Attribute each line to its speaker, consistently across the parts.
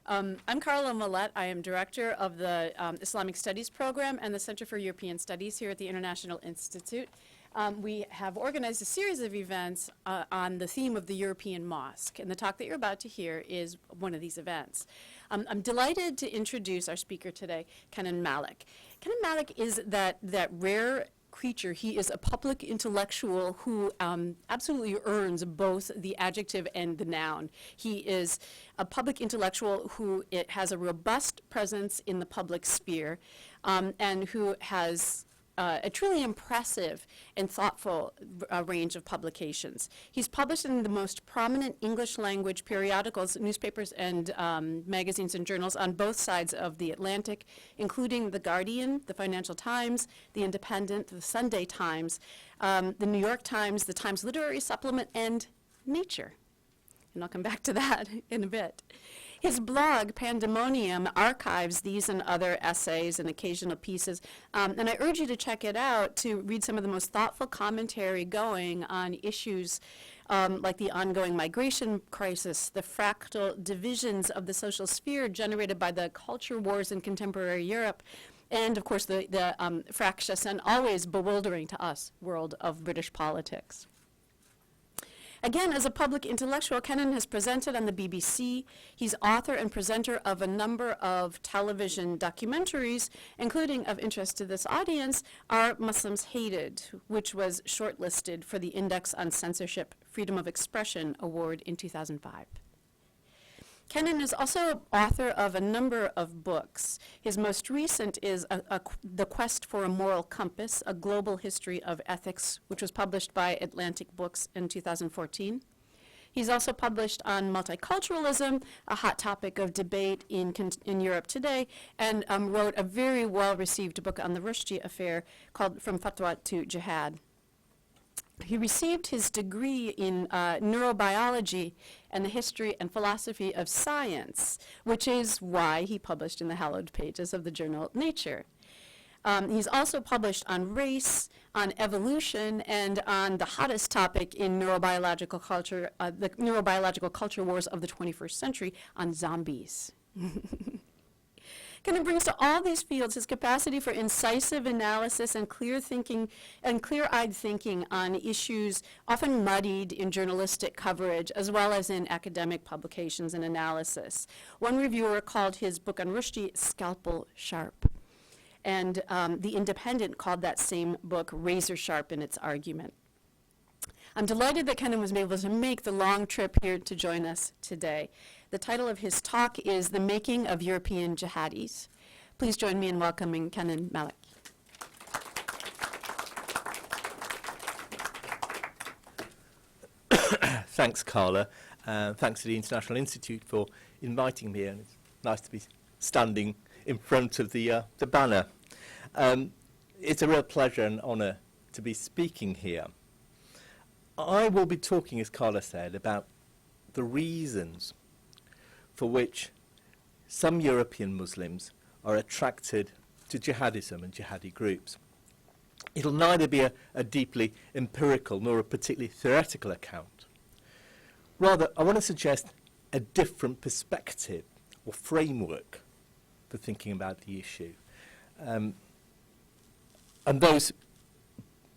Speaker 1: I'm Carla Millette. I am director of the Islamic Studies program and the Center for European Studies here at the International Institute. We have organized a series of events on the theme of the European Mosque, and the talk that you're about to hear is one of these events. I'm delighted to introduce our speaker today, Kenan Malik. Kenan Malik is that rare creature. He is a public intellectual who absolutely earns both the adjective and the noun. He is a public intellectual who has a robust presence in the public sphere and who has a truly impressive and thoughtful range of publications. He's published in the most prominent English language periodicals, newspapers, and magazines and journals on both sides of the Atlantic, including The Guardian, The Financial Times, The Independent, The Sunday Times, The New York Times, The Times Literary Supplement, and Nature. And I'll come back to that in a bit. His blog, Pandemonium, archives these and other essays and occasional pieces, and I urge you to check it out to read some of the most thoughtful commentary going on issues like the ongoing migration crisis, the fractal divisions of the social sphere generated by the culture wars in contemporary Europe, and of course the fractious and always bewildering to us world of British politics. Again, as a public intellectual, Kenan has presented on the BBC. He's author and presenter of a number of television documentaries, including, of interest to this audience, Are Muslims Hated?, which was shortlisted for the Index on Censorship Freedom of Expression Award in 2005. Kenan is also author of a number of books. His most recent is The Quest for a Moral Compass, A Global History of Ethics, which was published by Atlantic Books in 2014. He's also published on multiculturalism, a hot topic of debate in Europe today, and wrote a very well-received book on the Rushdie affair called From Fatwa to Jihad. He received his degree in neurobiology and the history and philosophy of science, which is why he published in the hallowed pages of the journal Nature. He's also published on race, on evolution, and on the hottest topic in neurobiological culture, the neurobiological culture wars of the 21st century, on zombies. Kenan brings to all these fields his capacity for incisive analysis and clear thinking and clear-eyed thinking on issues often muddied in journalistic coverage as well as in academic publications and analysis. One reviewer called his book on Rushdie scalpel sharp, and The Independent called that same book razor sharp in its argument. I'm delighted that Kenan was able to make the long trip here to join us today. The title of his talk is The Making of European Jihadis. Please join me in welcoming Kenan Malik.
Speaker 2: Thanks, Carla. Thanks to the International Institute for inviting me, and it's nice to be standing in front of the banner. It's a real pleasure and honour to be speaking here. I will be talking, as Carla said, about the reasons for which some European Muslims are attracted to jihadism and jihadi groups. It'll neither be a deeply empirical nor a particularly theoretical account. Rather, I want to suggest a different perspective or framework for thinking about the issue. And those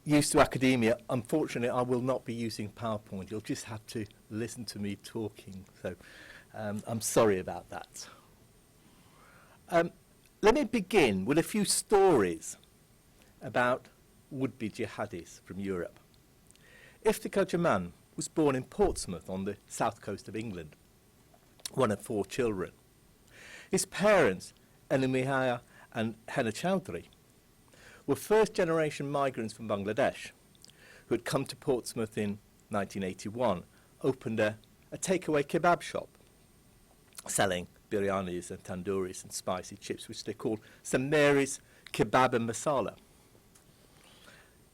Speaker 2: used to academia, unfortunately, I will not be using PowerPoint. You'll just have to listen to me talking. So I'm sorry about that. Let me begin with a few stories about would-be jihadis from Europe. Iftikhar Jaman was born in Portsmouth on the south coast of England, one of 4 children. His parents, Enumihaya and Hena Chowdhury, were first-generation migrants from Bangladesh who had come to Portsmouth in 1981, opened a takeaway kebab shop selling biryanis and tandooris and spicy chips, which they called St Mary's Kebab and Masala.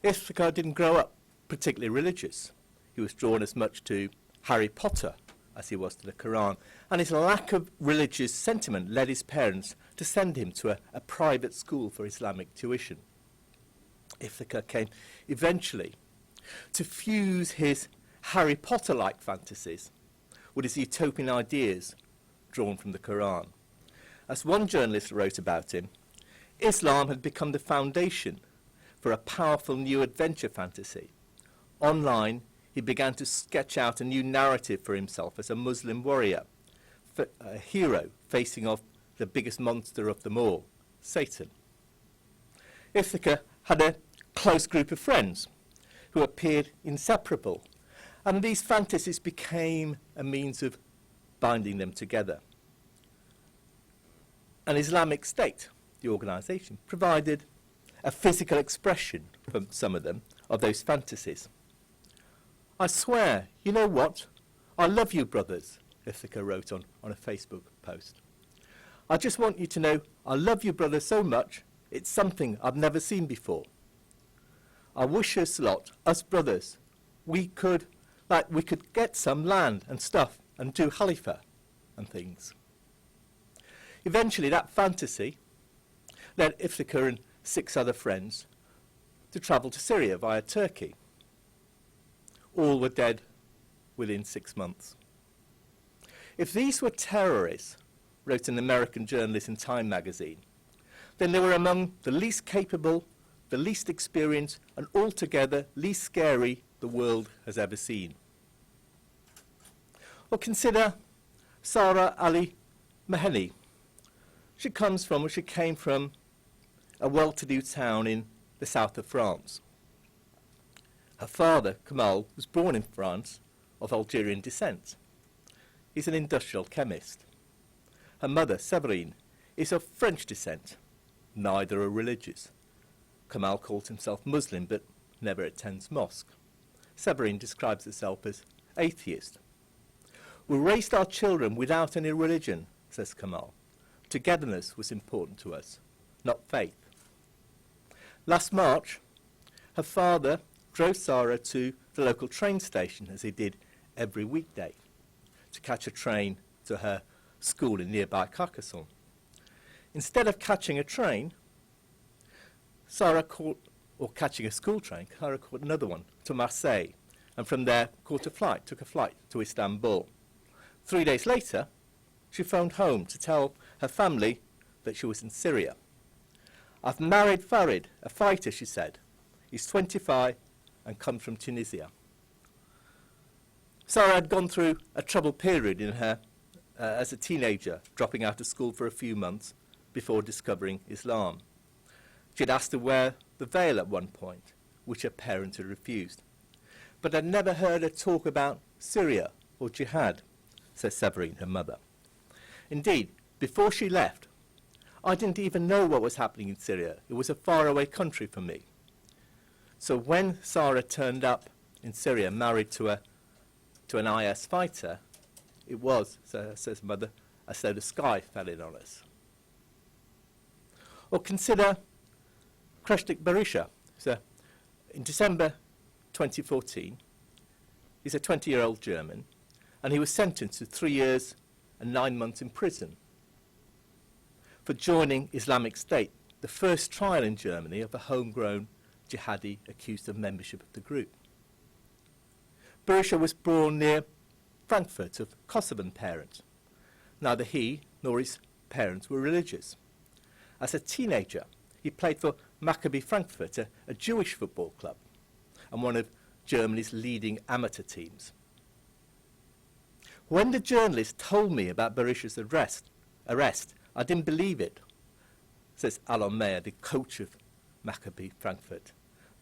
Speaker 2: Iftikhar didn't grow up particularly religious. He was drawn as much to Harry Potter as he was to the Quran, and his lack of religious sentiment led his parents to send him to a private school for Islamic tuition. Iftikhar came eventually to fuse his Harry Potter-like fantasies with his utopian ideas drawn from the Quran. As one journalist wrote about him, Islam had become the foundation for a powerful new adventure fantasy. Online, he began to sketch out a new narrative for himself as a Muslim warrior, a hero facing off the biggest monster of them all, Satan. Ithaca had a close group of friends who appeared inseparable, and these fantasies became a means of binding them together. An Islamic State, the organisation, provided a physical expression from some of them of those fantasies. I swear, you know what? I love you, brothers, Ithaca wrote on a Facebook post. I just want you to know I love you, brothers, so much, it's something I've never seen before. I wish us lot, us brothers, we could get some land and stuff and do Khalifa and things. Eventually, that fantasy led Ithaca and 6 other friends to travel to Syria via Turkey. All were dead within 6 months. If these were terrorists, wrote an American journalist in Time magazine, then they were among the least capable, the least experienced, and altogether least scary the world has ever seen. Or consider Sarah Ali Maheni. She came from a well-to-do town in the south of France. Her father, Kamal, was born in France of Algerian descent. He's an industrial chemist. Her mother, Séverine, is of French descent. Neither are religious. Kamal calls himself Muslim but never attends mosque. Séverine describes herself as atheist. We raised our children without any religion, says Kamal. Togetherness was important to us, not faith. Last March, her father drove Sarah to the local train station, as he did every weekday, to catch a train to her school in nearby Carcassonne. Instead of catching a train, catching a school train, Sarah caught another one to Marseille, and from there took a flight to Istanbul. 3 days later, she phoned home to tell her family that she was in Syria. I've married Farid, a fighter, she said. He's 25 and comes from Tunisia. Sarah had gone through a troubled period in her as a teenager, dropping out of school for a few months before discovering Islam. She had asked to wear the veil at one point, which her parents had refused. But I'd never heard her talk about Syria or jihad, says Séverine, her mother. Indeed, before she left, I didn't even know what was happening in Syria. It was a faraway country for me. So when Sarah turned up in Syria, married to an IS fighter, it was, says mother, as though the sky fell in on us. Or consider Kreshtik Berisha. In December 2014, he's a 20-year-old German, and he was sentenced to 3 years and 9 months in prison for joining Islamic State, the first trial in Germany of a homegrown jihadi accused of membership of the group. Berisha was born near Frankfurt of Kosovan parents. Neither he nor his parents were religious. As a teenager, he played for Maccabi Frankfurt, a Jewish football club, and one of Germany's leading amateur teams. When the journalist told me about Berisha's arrest, I didn't believe it, says Alon Meyer, the coach of Maccabi Frankfurt.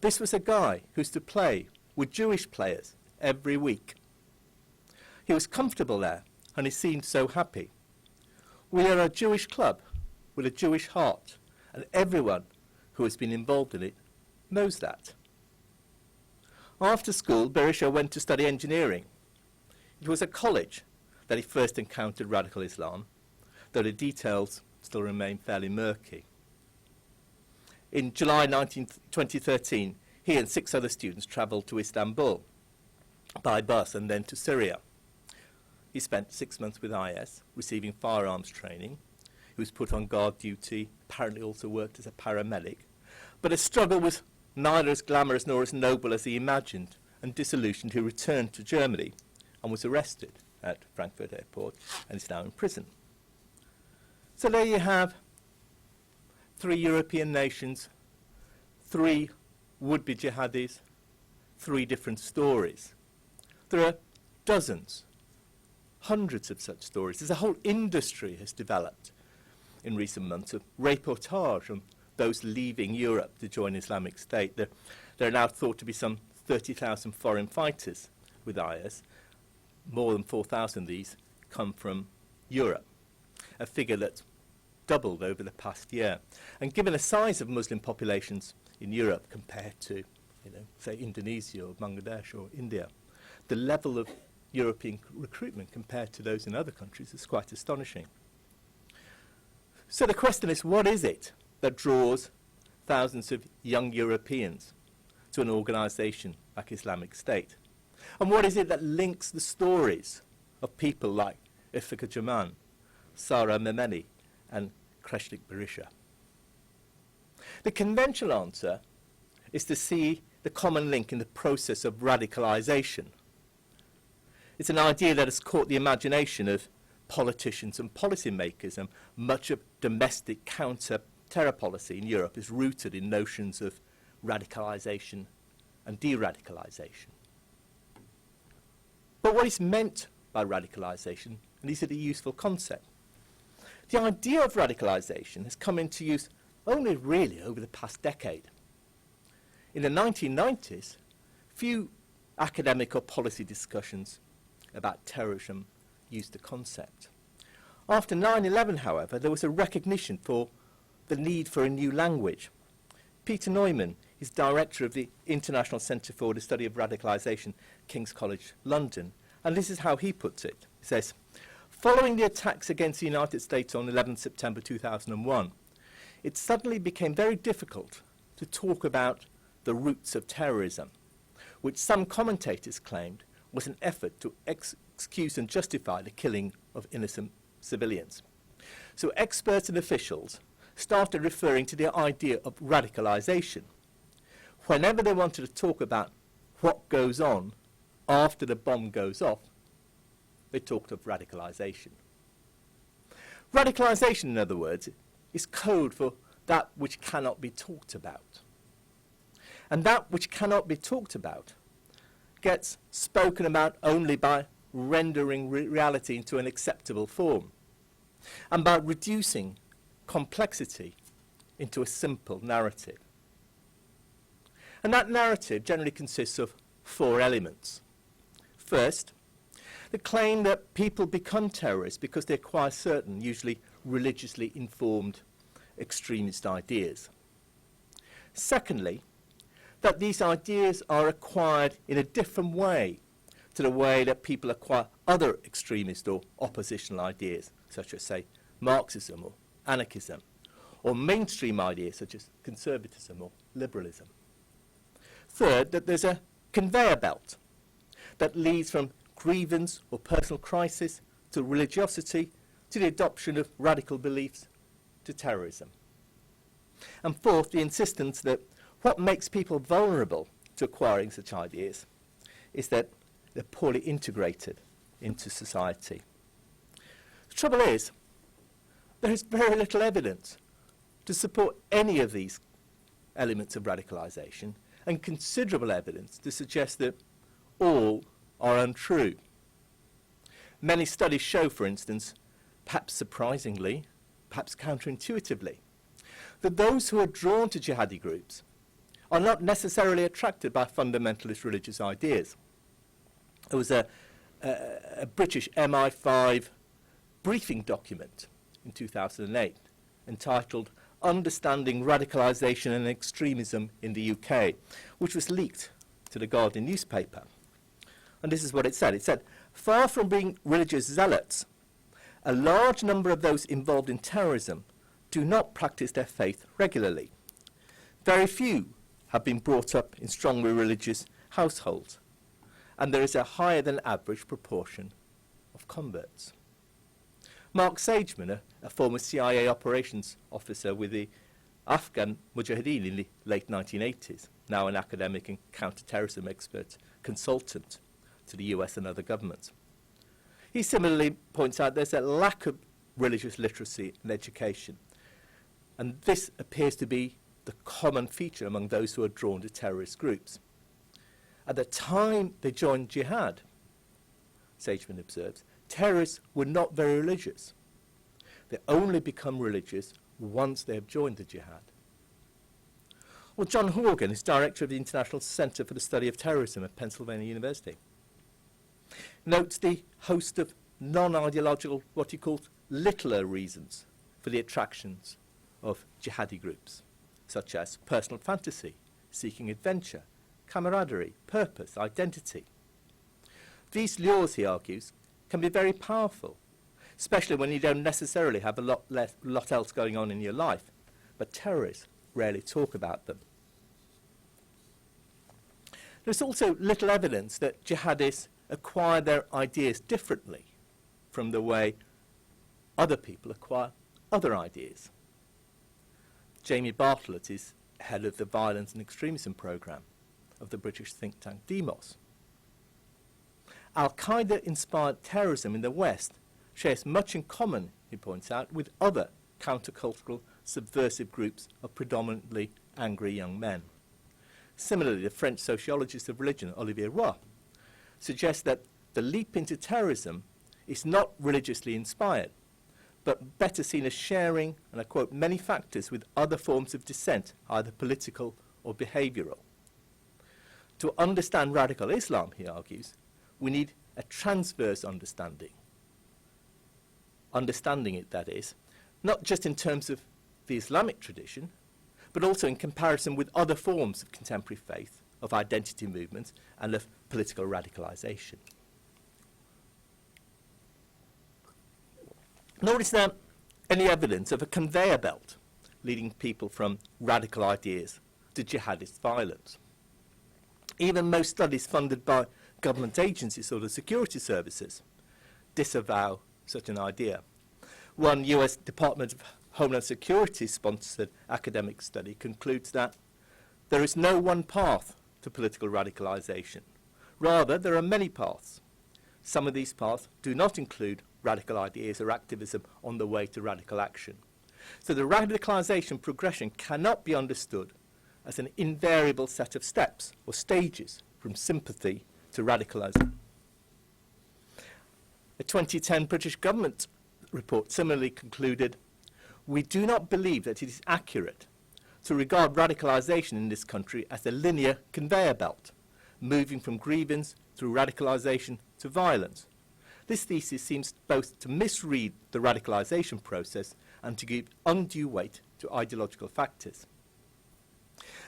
Speaker 2: This was a guy who used to play with Jewish players every week. He was comfortable there, and he seemed so happy. We are a Jewish club with a Jewish heart, and everyone who has been involved in it knows that. After school, Berisha went to study engineering. It was at college that he first encountered radical Islam, though the details still remain fairly murky. In July 2013, he and 6 other students travelled to Istanbul by bus and then to Syria. He spent 6 months with IS, receiving firearms training. He was put on guard duty, apparently also worked as a paramedic. But his struggle was neither as glamorous nor as noble as he imagined, and disillusioned, he returned to Germany and was arrested at Frankfurt airport and is now in prison. So there you have 3 European nations, 3 would-be jihadis, 3 different stories. There are dozens, hundreds of such stories. There's a whole industry has developed in recent months of reportage on those leaving Europe to join Islamic State. There are now thought to be some 30,000 foreign fighters with IS. More than 4,000 of these come from Europe, a figure that's doubled over the past year. And given the size of Muslim populations in Europe compared to, say Indonesia or Bangladesh or India, the level of European recruitment compared to those in other countries is quite astonishing. So the question is, what is it that draws thousands of young Europeans to an organisation like Islamic State? And what is it that links the stories of people like Ifika Jaman, Sara Memeni, and Kreshlik Berisha? The conventional answer is to see the common link in the process of radicalisation. It's an idea that has caught the imagination of politicians and policymakers, and much of domestic counter-terror policy in Europe is rooted in notions of radicalisation and de-radicalisation. But what is meant by radicalisation, and is it a useful concept? The idea of radicalisation has come into use only really over the past decade. In the 1990s, few academic or policy discussions about terrorism used the concept. After 9/11, however, there was a recognition for the need for a new language. Peter Neumann is director of the International Centre for the Study of Radicalisation, King's College London, and this is how he puts it. He says, following the attacks against the United States on 11 September 2001, it suddenly became very difficult to talk about the roots of terrorism, which some commentators claimed was an effort to excuse and justify the killing of innocent civilians. So experts and officials started referring to the idea of radicalisation. Whenever they wanted to talk about what goes on after the bomb goes off, they talked of radicalisation. Radicalisation, in other words, is code for that which cannot be talked about. And that which cannot be talked about gets spoken about only by rendering reality into an acceptable form, and by reducing complexity into a simple narrative. And that narrative generally consists of 4 elements. First, the claim that people become terrorists because they acquire certain, usually religiously informed, extremist ideas. Secondly, that these ideas are acquired in a different way to the way that people acquire other extremist or oppositional ideas, such as, say, Marxism or anarchism, or mainstream ideas such as conservatism or liberalism. Third, that there's a conveyor belt that leads from grievance or personal crisis to religiosity to the adoption of radical beliefs to terrorism. And fourth, the insistence that what makes people vulnerable to acquiring such ideas is that they're poorly integrated into society. The trouble is, there is very little evidence to support any of these elements of radicalisation, and considerable evidence to suggest that all are untrue. Many studies show, for instance, perhaps surprisingly, perhaps counterintuitively, that those who are drawn to jihadi groups are not necessarily attracted by fundamentalist religious ideas. There was a British MI5 briefing document in 2008 entitled Understanding Radicalisation and Extremism in the UK, which was leaked to the Guardian newspaper. And this is what it said. It said, far from being religious zealots, a large number of those involved in terrorism do not practice their faith regularly. Very few have been brought up in strongly religious households, and there is a higher than average proportion of converts. Mark Sageman, a former CIA operations officer with the Afghan Mujahideen in the late 1980s, now an academic and counter-terrorism expert consultant to the US and other governments. He similarly points out there's a lack of religious literacy and education. And this appears to be the common feature among those who are drawn to terrorist groups. At the time they joined jihad, Sageman observes, terrorists were not very religious. They only become religious once they have joined the jihad. Well, John Horgan is director of the International Center for the Study of Terrorism at Pennsylvania University. Notes the host of non-ideological, what he calls littler reasons for the attractions of jihadi groups, such as personal fantasy, seeking adventure, camaraderie, purpose, identity. These lures, he argues, can be very powerful, especially when you don't necessarily have a lot else going on in your life, but terrorists rarely talk about them. There's also little evidence that jihadis acquire their ideas differently from the way other people acquire other ideas. Jamie Bartlett is head of the Violence and Extremism Programme of the British think tank Demos. Al-Qaeda-inspired terrorism in the West shares much in common, he points out, with other countercultural subversive groups of predominantly angry young men. Similarly, the French sociologist of religion, Olivier Roy, suggests that the leap into terrorism is not religiously inspired, but better seen as sharing, and I quote, many factors with other forms of dissent, either political or behavioural. To understand radical Islam, he argues, we need a transverse understanding. Understanding it, that is, not just in terms of the Islamic tradition, but also in comparison with other forms of contemporary faith, of identity movements, and of political radicalisation. Nor is there any evidence of a conveyor belt leading people from radical ideas to jihadist violence. Even most studies funded by government agencies or the security services disavow such an idea. One US Department of Homeland Security sponsored academic study concludes that there is no one path to political radicalisation. Rather, there are many paths. Some of these paths do not include radical ideas or activism on the way to radical action. So the radicalisation progression cannot be understood as an invariable set of steps or stages from sympathy to radicalism. A 2010 British government report similarly concluded, "We do not believe that it is accurate to regard radicalisation in this country as a linear conveyor belt, moving from grievance through radicalisation to violence. This thesis seems both to misread the radicalisation process and to give undue weight to ideological factors."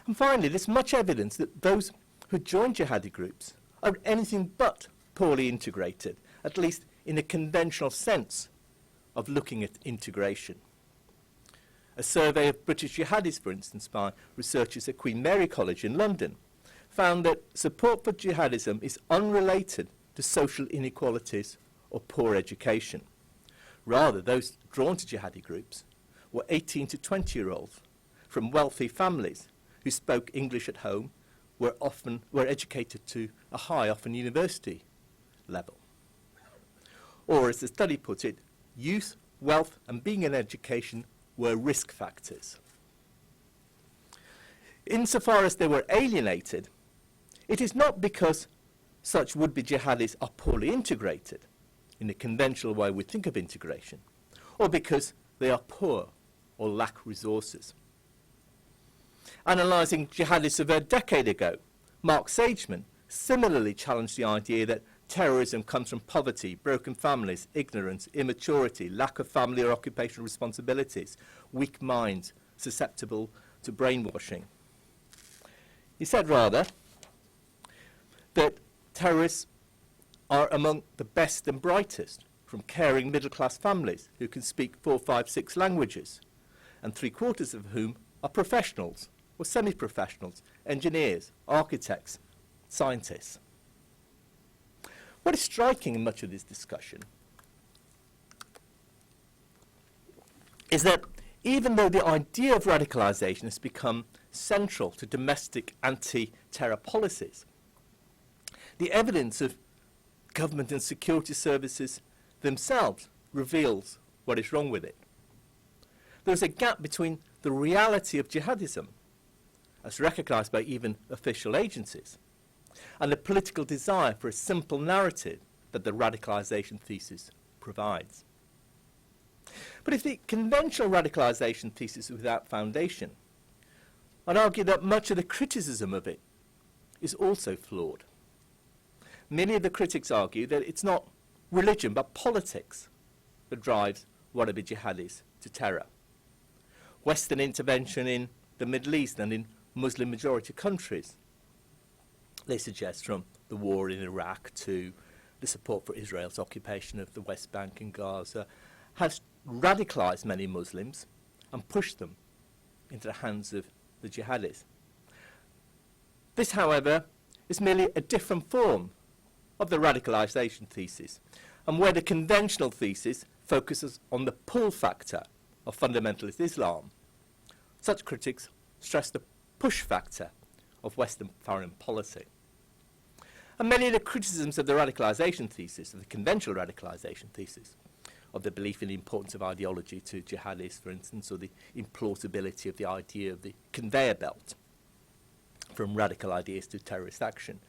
Speaker 2: And finally, there's much evidence that those who join jihadi groups are anything but poorly integrated, at least in a conventional sense of looking at integration. A survey of British jihadis, for instance, by researchers at Queen Mary College in London, found that support for jihadism is unrelated to social inequalities or poor education. Rather, those drawn to jihadi groups were 18 to 20-year-olds from wealthy families who spoke English at home, were educated to a high, often university level. Or, as the study put it, youth, wealth, and being in education were risk factors. Insofar as they were alienated, it is not because such would-be jihadis are poorly integrated, in the conventional way we think of integration, or because they are poor or lack resources. Analysing jihadists of a decade ago, Mark Sageman similarly challenged the idea that terrorism comes from poverty, broken families, ignorance, immaturity, lack of family or occupational responsibilities, weak minds, susceptible to brainwashing. He said rather that terrorists are among the best and brightest, from caring middle-class families who can speak 4, 5, 6 languages, and 3/4 of whom are professionals or semi-professionals, engineers, architects, scientists. What is striking in much of this discussion is that even though the idea of radicalisation has become central to domestic anti-terror policies, the evidence of government and security services themselves reveals what is wrong with it. There is a gap between the reality of jihadism, as recognised by even official agencies, and the political desire for a simple narrative that the radicalisation thesis provides. But if the conventional radicalisation thesis is without foundation, I'd argue that much of the criticism of it is also flawed. Many of the critics argue that it's not religion but politics that drives wannabe jihadis to terror. Western intervention in the Middle East and in Muslim-majority countries, they suggest, from the war in Iraq to the support for Israel's occupation of the West Bank and Gaza, has radicalised many Muslims and pushed them into the hands of the jihadis. This, however, is merely a different form of the radicalisation thesis, and where the conventional thesis focuses on the pull factor of fundamentalist Islam, such critics stress the push factor of Western foreign policy. And many of the criticisms of the radicalisation thesis, of the conventional radicalisation thesis, of the belief in the importance of ideology to jihadis, for instance, or the implausibility of the idea of the conveyor belt from radical ideas to terrorist action,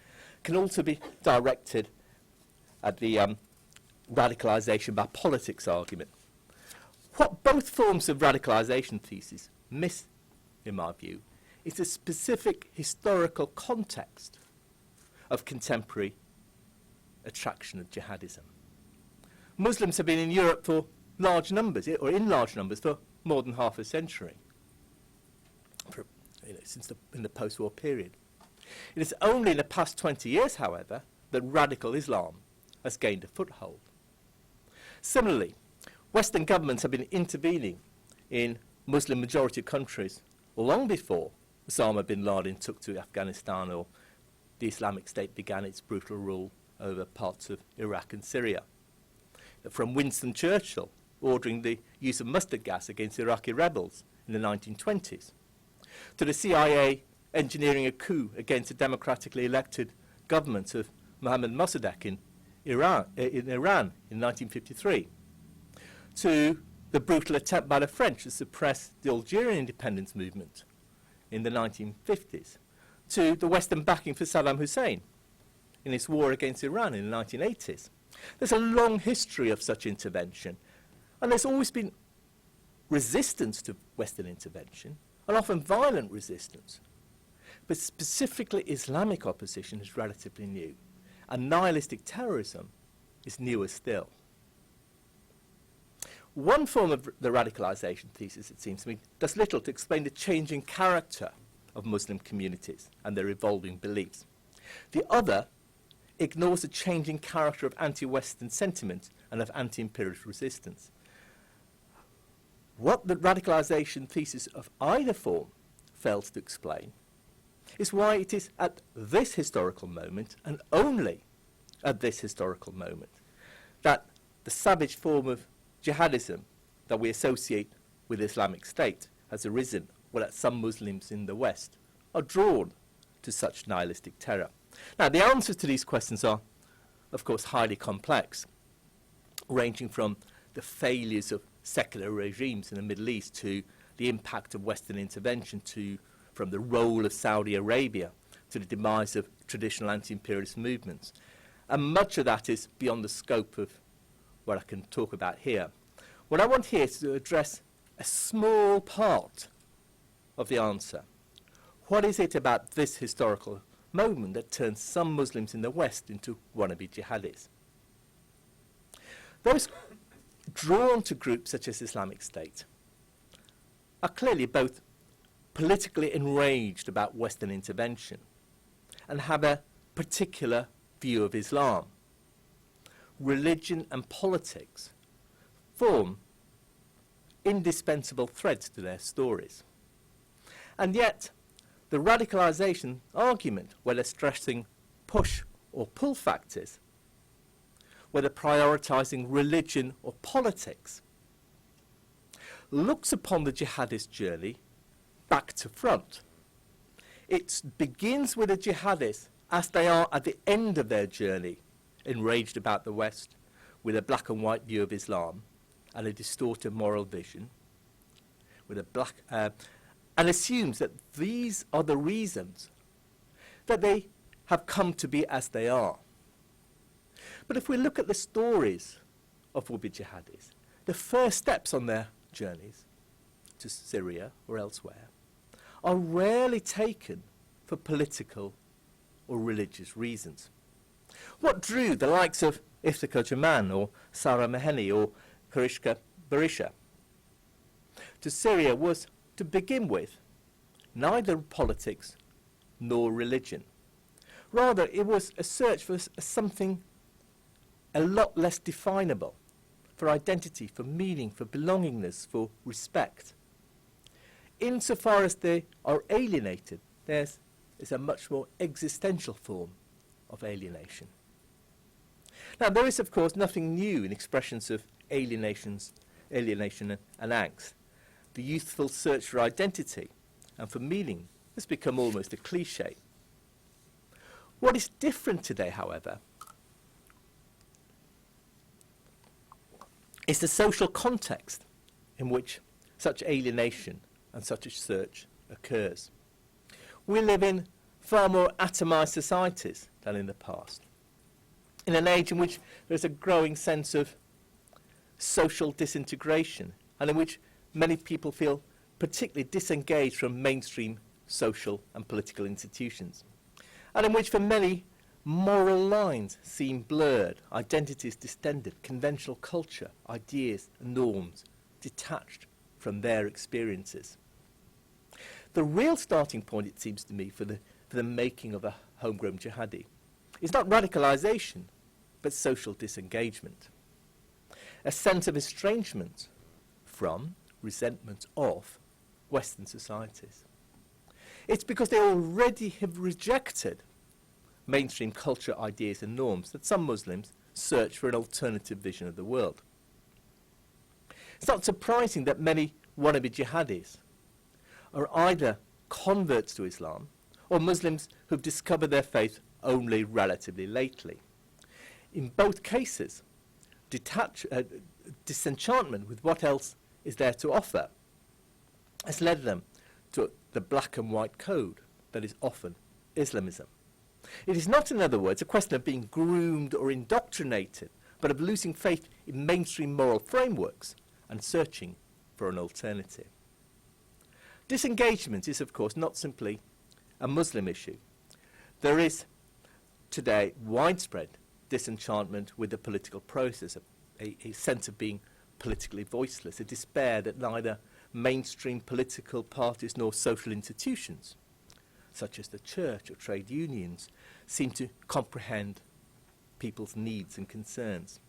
Speaker 2: can also be directed at the radicalisation by politics argument. What both forms of radicalisation thesis miss, in my view, is a specific historical context of contemporary attraction of jihadism. Muslims have been in Europe for large numbers, or in large numbers, for more than half a century, since in the post-war period. It is only in the past 20 years, however, that radical Islam has gained a foothold. Similarly, Western governments have been intervening in Muslim-majority countries long before Osama bin Laden took to Afghanistan or the Islamic State began its brutal rule over parts of Iraq and Syria. From Winston Churchill ordering the use of mustard gas against Iraqi rebels in the 1920s, to the CIA engineering a coup against the democratically elected government of Mohammad Mossadegh in Iran in 1953, to the brutal attempt by the French to suppress the Algerian independence movement in the 1950s, to the Western backing for Saddam Hussein in his war against Iran in the 1980s. There's a long history of such intervention, and there's always been resistance to Western intervention, and often violent resistance. But specifically Islamic opposition is relatively new, and nihilistic terrorism is newer still. One form of the radicalisation thesis, it seems to me, does little to explain the changing character of Muslim communities and their evolving beliefs. The other ignores the changing character of anti-Western sentiment and of anti-imperialist resistance. What the radicalisation thesis of either form fails to explain is why it is at this historical moment, and only at this historical moment, that the savage form of jihadism that we associate with the Islamic State has arisen, or that some Muslims in the West are drawn to such nihilistic terror. Now, the answers to these questions are, of course, highly complex, ranging from the failures of secular regimes in the Middle East to the impact of Western intervention, from the role of Saudi Arabia to the demise of traditional anti-imperialist movements. And much of that is beyond the scope of what I can talk about here. What I want here is to address a small part of the answer. What is it about this historical moment that turns some Muslims in the West into wannabe jihadis? Those drawn to groups such as Islamic State are clearly both politically enraged about Western intervention and have a particular view of Islam. Religion and politics form indispensable threads to their stories. And yet, the radicalisation argument, whether stressing push or pull factors, whether prioritising religion or politics, looks upon the jihadist journey back to front. It begins with the jihadists as they are at the end of their journey, enraged about the West, with a black and white view of Islam, and a distorted moral vision, with and assumes that these are the reasons that they have come to be as they are. But if we look at the stories of would-be jihadis, the first steps on their journeys to Syria or elsewhere are rarely taken for political or religious reasons. What drew the likes of Iftikhar Jaman or Sarah Meheni or Karishka Berisha to Syria was, to begin with, neither politics nor religion. Rather, it was a search for something a lot less definable, for identity, for meaning, for belongingness, for respect. Insofar as they are alienated, there's a much more existential form of alienation. Now, there is, of course, nothing new in expressions of alienation and angst. The youthful search for identity and for meaning has become almost a cliché. What is different today, however, is the social context in which such alienation and such a search occurs. We live in far more atomised societies than in the past, in an age in which there's a growing sense of social disintegration and in which many people feel particularly disengaged from mainstream social and political institutions, and in which for many moral lines seem blurred, identities distended, conventional culture, ideas and norms detached from their experiences. The real starting point, it seems to me, for the making of a homegrown jihadi is not radicalisation, but social disengagement. A sense of estrangement from, resentment of, Western societies. It's because they already have rejected mainstream culture, ideas and norms that some Muslims search for an alternative vision of the world. It's not surprising that many wannabe jihadis are either converts to Islam or Muslims who've discovered their faith only relatively lately. In both cases, disenchantment with what else is there to offer has led them to the black and white code that is often Islamism. It is not, in other words, a question of being groomed or indoctrinated, but of losing faith in mainstream moral frameworks and searching for an alternative. Disengagement is, of course, not simply a Muslim issue. There is today widespread disenchantment with the political process, a sense of being politically voiceless, a despair that neither mainstream political parties nor social institutions, such as the church or trade unions, seem to comprehend people's needs and concerns.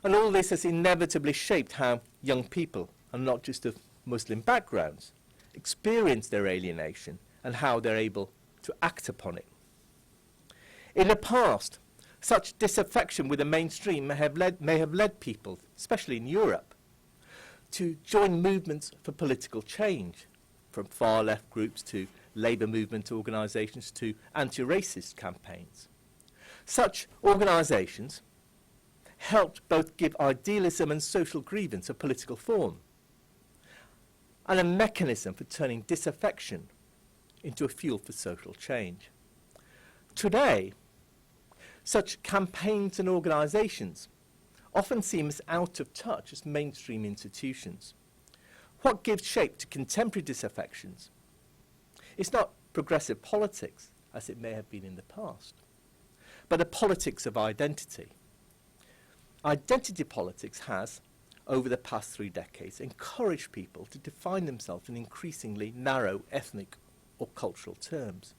Speaker 2: And all this has inevitably shaped how young people, and not just of Muslim backgrounds, experience their alienation and how they're able to act upon it. In the past, such disaffection with the mainstream may have led people, especially in Europe, to join movements for political change, from far-left groups to labour movement organisations to anti-racist campaigns. Such organisations helped both give idealism and social grievance a political form, and a mechanism for turning disaffection into a fuel for social change. Today, such campaigns and organisations often seem as out of touch as mainstream institutions. What gives shape to contemporary disaffections is not progressive politics, as it may have been in the past, but a politics of identity. Identity politics has, over the past 3 decades, encouraged people to define themselves in increasingly narrow ethnic or cultural terms.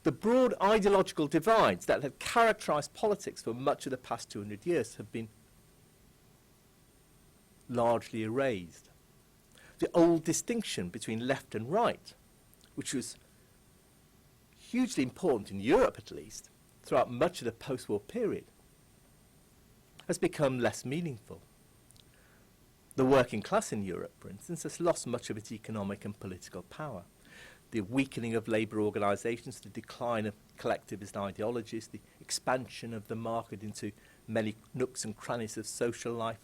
Speaker 2: The broad ideological divides that had characterised politics for much of the past 200 years have been largely erased. The old distinction between left and right, which was hugely important in Europe at least, throughout much of the post-war period, has become less meaningful. The working class in Europe, for instance, has lost much of its economic and political power. The weakening of labour organisations, the decline of collectivist ideologies, the expansion of the market into many nooks and crannies of social life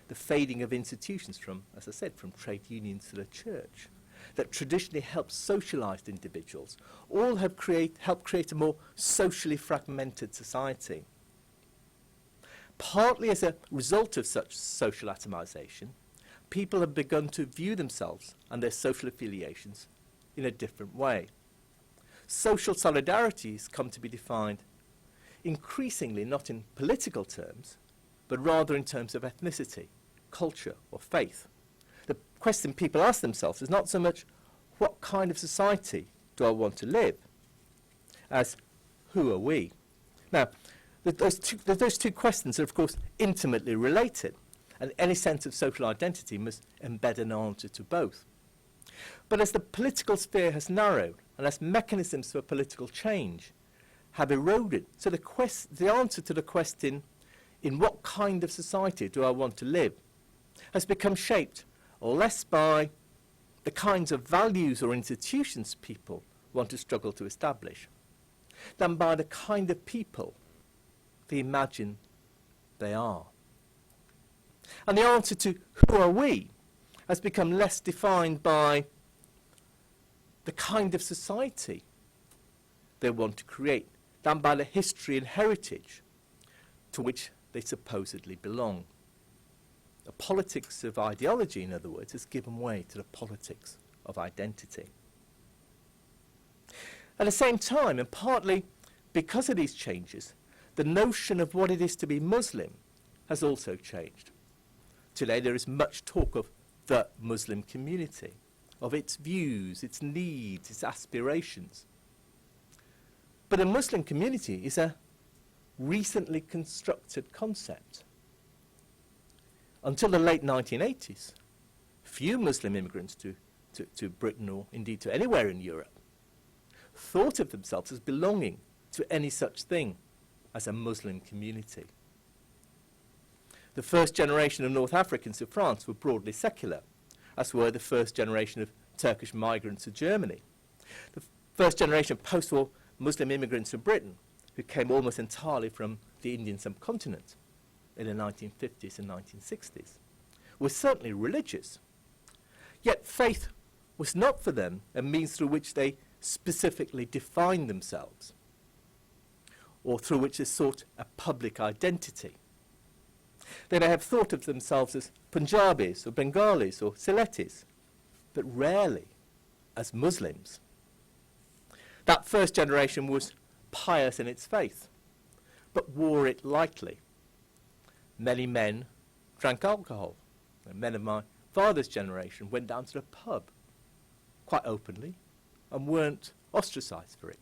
Speaker 2: the fading of institutions from, as I said, from trade unions to the church, that traditionally helped socialised individuals, all have helped create a more socially fragmented society. Partly as a result of such social atomisation, people have begun to view themselves and their social affiliations in a different way. Social solidarity has come to be defined increasingly not in political terms, but rather in terms of ethnicity, culture, or faith. The question people ask themselves is not so much what kind of society do I want to live, as who are we? Now, those two questions are, of course, intimately related, and any sense of social identity must embed an answer to both. But as the political sphere has narrowed, and as mechanisms for political change have eroded, so the answer to the question, in what kind of society do I want to live, has become shaped less by the kinds of values or institutions people want to struggle to establish, than by the kind of people they imagine they are. And the answer to who are we has become less defined by the kind of society they want to create than by the history and heritage to which they supposedly belong. The politics of ideology, in other words, has given way to the politics of identity. At the same time, and partly because of these changes, the notion of what it is to be Muslim has also changed. Today there is much talk of the Muslim community, of its views, its needs, its aspirations. But a Muslim community is a recently constructed concept. Until the late 1980s, few Muslim immigrants to Britain, or indeed to anywhere in Europe, thought of themselves as belonging to any such thing as a Muslim community. The first generation of North Africans to France were broadly secular, as were the first generation of Turkish migrants to Germany. The first generation of post-war Muslim immigrants to Britain, who came almost entirely from the Indian subcontinent in the 1950s and 1960s, were certainly religious. Yet faith was not for them a means through which they specifically defined themselves, or through which they sought a public identity. They may have thought of themselves as Punjabis or Bengalis or Siletis, but rarely as Muslims. That first generation was pious in its faith, but wore it lightly. Many men drank alcohol. And men of my father's generation went down to the pub quite openly and weren't ostracised for it.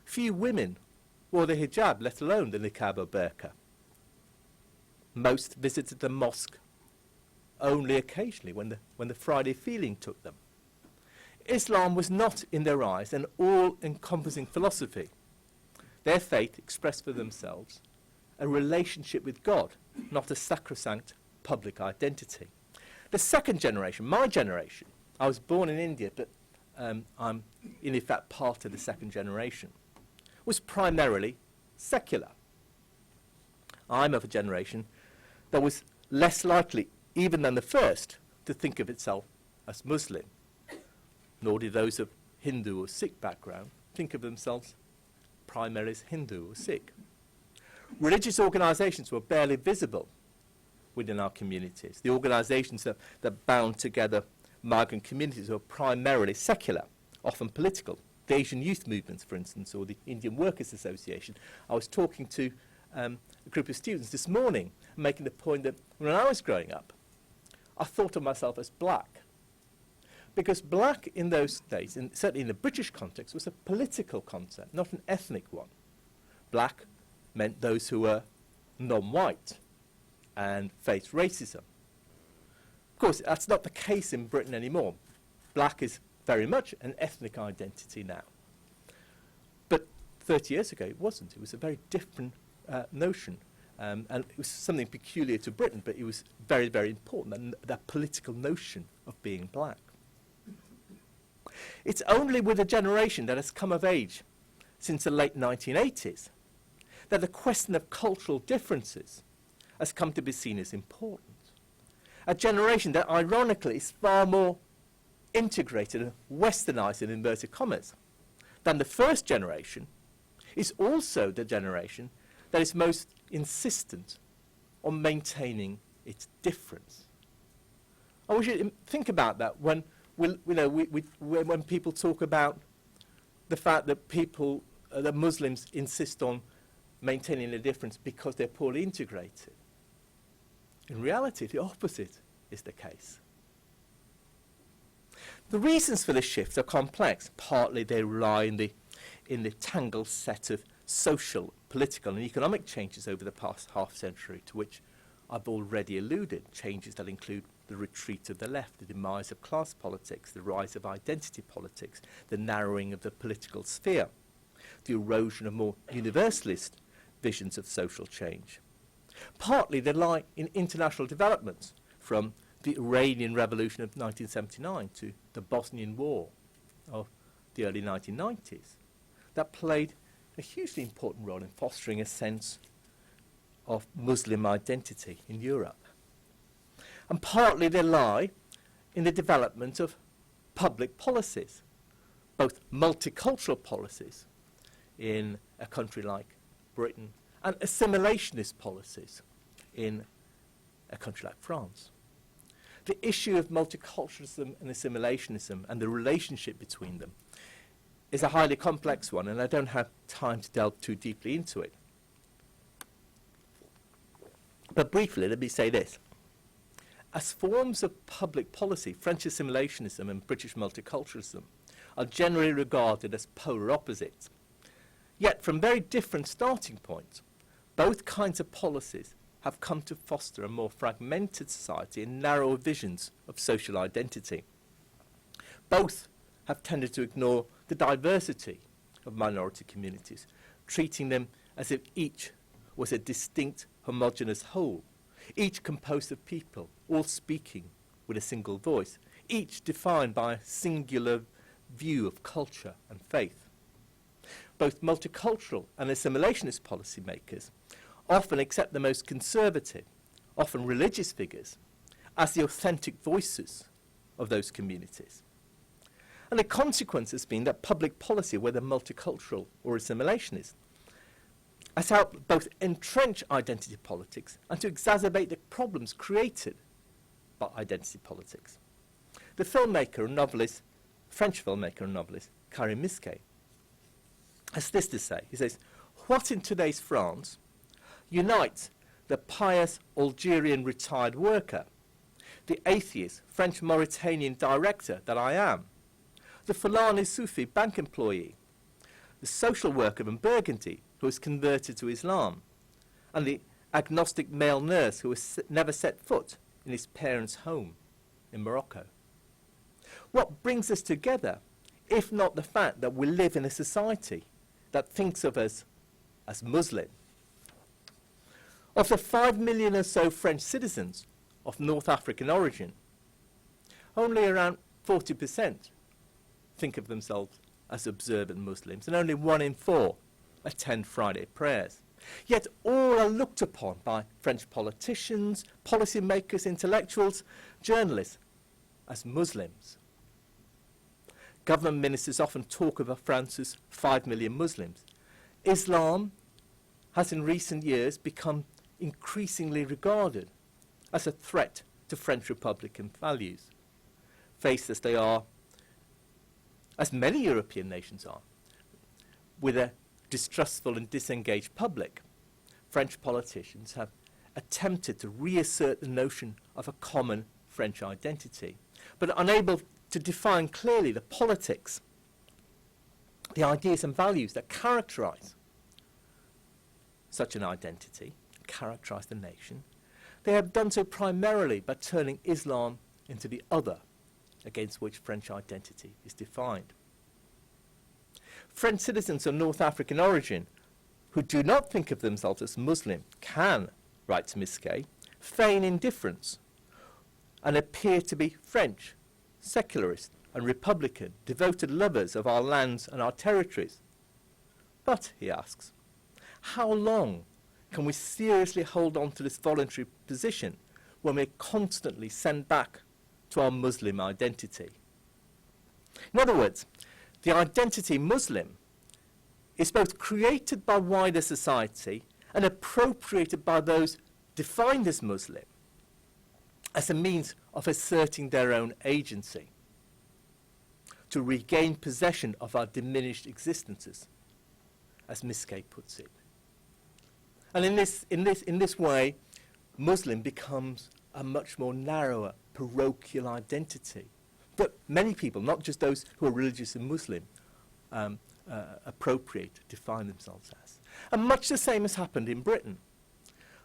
Speaker 2: Few women wore the hijab, let alone the niqab or burqa. Most visited the mosque only occasionally when the Friday feeling took them. Islam was not, in their eyes, an all-encompassing philosophy. Their faith expressed for themselves a relationship with God, not a sacrosanct public identity. The second generation, my generation, I was born in India, but I'm in effect part of the second generation, was primarily secular. I'm of a generation that was less likely, even than the first, to think of itself as Muslim, nor did those of Hindu or Sikh background think of themselves primarily as Hindu or Sikh. Religious organisations were barely visible within our communities. The organisations that bound together migrant communities were primarily secular, often political. The Asian youth movements, for instance, or the Indian Workers' Association. I was talking to a group of students this morning, making the point that when I was growing up, I thought of myself as black. Because black in those days, and certainly in the British context, was a political concept, not an ethnic one. Black meant those who were non-white and faced racism. Of course, that's not the case in Britain anymore. Black is very much an ethnic identity now. But 30 years ago, it wasn't. It was a very different notion. And it was something peculiar to Britain, but it was very, very important, that political notion of being black. It's only with a generation that has come of age since the late 1980s that the question of cultural differences has come to be seen as important. a generation that ironically is far more integrated and westernized in inverted commas than the first generation, is also the generation that is most insistent on maintaining its difference. And we should think about that when when people talk about the fact that that Muslims insist on maintaining a difference because they're poorly integrated. In reality, the opposite is the case. The reasons for this shift are complex. Partly they lie in the tangled set of social, political and economic changes over the past half century to which I've already alluded. Changes that include the retreat of the left, the demise of class politics, the rise of identity politics, the narrowing of the political sphere, the erosion of more universalist visions of social change. Partly they lie in international developments, from the Iranian Revolution of 1979 to the Bosnian War of the early 1990s, that played a hugely important role in fostering a sense of Muslim identity in Europe. And partly they lie in the development of public policies, both multicultural policies in a country like Britain and assimilationist policies in a country like France. The issue of multiculturalism and assimilationism and the relationship between them is a highly complex one, and I don't have time to delve too deeply into it. But briefly, let me say this. As forms of public policy, French assimilationism and British multiculturalism are generally regarded as polar opposites. Yet, from very different starting points, both kinds of policies have come to foster a more fragmented society and narrower visions of social identity. Both have tended to ignore the diversity of minority communities, treating them as if each was a distinct, homogeneous whole, each composed of people, all speaking with a single voice, each defined by a singular view of culture and faith. Both multicultural and assimilationist policymakers often accept the most conservative, often religious figures, as the authentic voices of those communities. And the consequence has been that public policy, whether multicultural or assimilationist, has helped both entrench identity politics and to exacerbate the problems created by identity politics. The filmmaker and novelist, French filmmaker and novelist, Karim Misquet, has this to say. He says, "What in today's France unites the pious Algerian retired worker, the atheist French Mauritanian director that I am, the Fulani Sufi bank employee, the social worker in Burgundy who has converted to Islam, and the agnostic male nurse who has never set foot in his parents' home in Morocco? What brings us together, if not the fact that we live in a society that thinks of us as Muslim? Of the 5 million or so French citizens of North African origin, only around 40% think of themselves as observant Muslims, and only 1 in 4 attend Friday prayers. Yet all are looked upon by French politicians, policymakers, intellectuals, journalists as Muslims. Government ministers often talk about France's 5 million Muslims. Islam has in recent years become increasingly regarded as a threat to French Republican values, faced as they are, as many European nations are, with a distrustful and disengaged public. French politicians have attempted to reassert the notion of a common French identity, but unable to define clearly the politics, the ideas and values that characterize such an identity, characterize the nation. They have done so primarily by turning Islam into the other against which French identity is defined. French citizens of North African origin who do not think of themselves as Muslim can, writes Misquet, feign indifference and appear to be French, secularist and republican, devoted lovers of our lands and our territories. But, he asks, how long can we seriously hold on to this voluntary position when we're constantly sent back to our Muslim identity. In other words, the identity Muslim is both created by wider society and appropriated by those defined as Muslim as a means of asserting their own agency, to regain possession of our diminished existences, as Miskay puts it. And in this way, Muslim becomes a much more narrower, parochial identity that many people, not just those who are religious and Muslim, appropriate, define themselves as. And much the same has happened in Britain.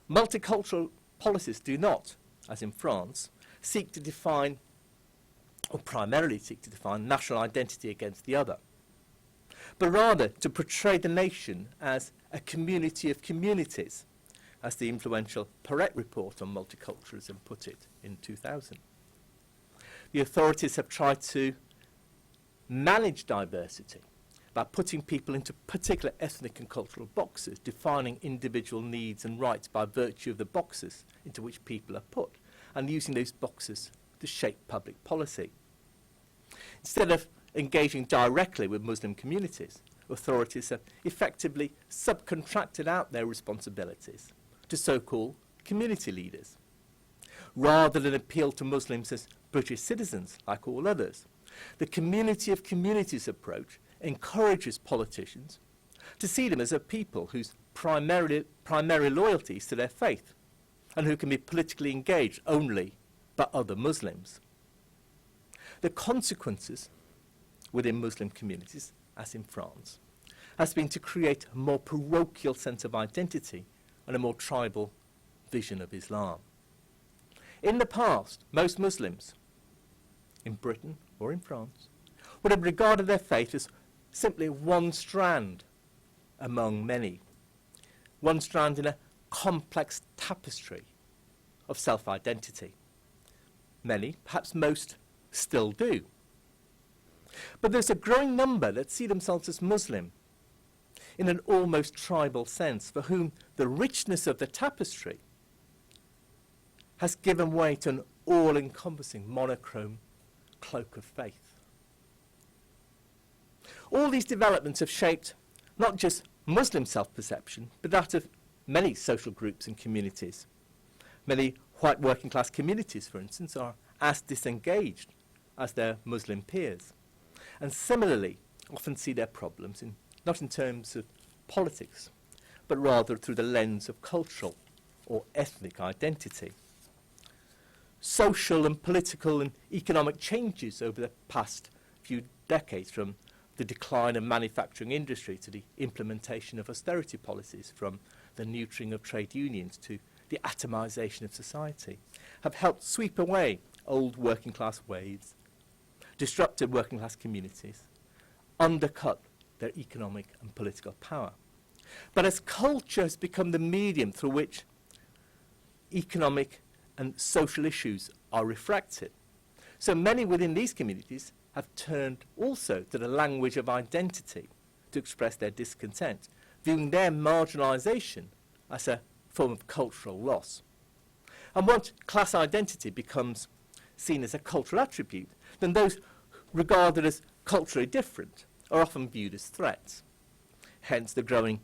Speaker 2: Multicultural policies do not, as in France, seek to define, or primarily seek to define, national identity against the other, but rather to portray the nation as a community of communities, as the influential Perret report on multiculturalism put it in 2000. The authorities have tried to manage diversity by putting people into particular ethnic and cultural boxes, defining individual needs and rights by virtue of the boxes into which people are put, and using those boxes to shape public policy. Instead of engaging directly with Muslim communities, authorities have effectively subcontracted out their responsibilities to so-called community leaders. Rather than appeal to Muslims as British citizens like all others, the community of communities approach encourages politicians to see them as a people whose primary loyalty is to their faith and who can be politically engaged only by other Muslims. The consequences within Muslim communities, as in France, has been to create a more parochial sense of identity and a more tribal vision of Islam. In the past, most Muslims, in Britain or in France, would have regarded their faith as simply one strand among many, one strand in a complex tapestry of self-identity. Many, perhaps most, still do. But there's a growing number that see themselves as Muslim in an almost tribal sense, for whom the richness of the tapestry has given way to an all-encompassing monochrome cloak of faith. All these developments have shaped not just Muslim self-perception, but that of many social groups and communities. Many white working class communities, for instance, are as disengaged as their Muslim peers, and similarly often see their problems not in terms of politics, but rather through the lens of cultural or ethnic identity. Social and political and economic changes over the past few decades, from the decline of manufacturing industry to the implementation of austerity policies, from the neutering of trade unions to the atomisation of society, have helped sweep away old working class ways, disrupted working class communities, undercut their economic and political power. But as culture has become the medium through which economic and social issues are refracted, so many within these communities have turned also to the language of identity to express their discontent, viewing their marginalisation as a form of cultural loss. And once class identity becomes seen as a cultural attribute, then those regarded as culturally different are often viewed as threats. Hence the growing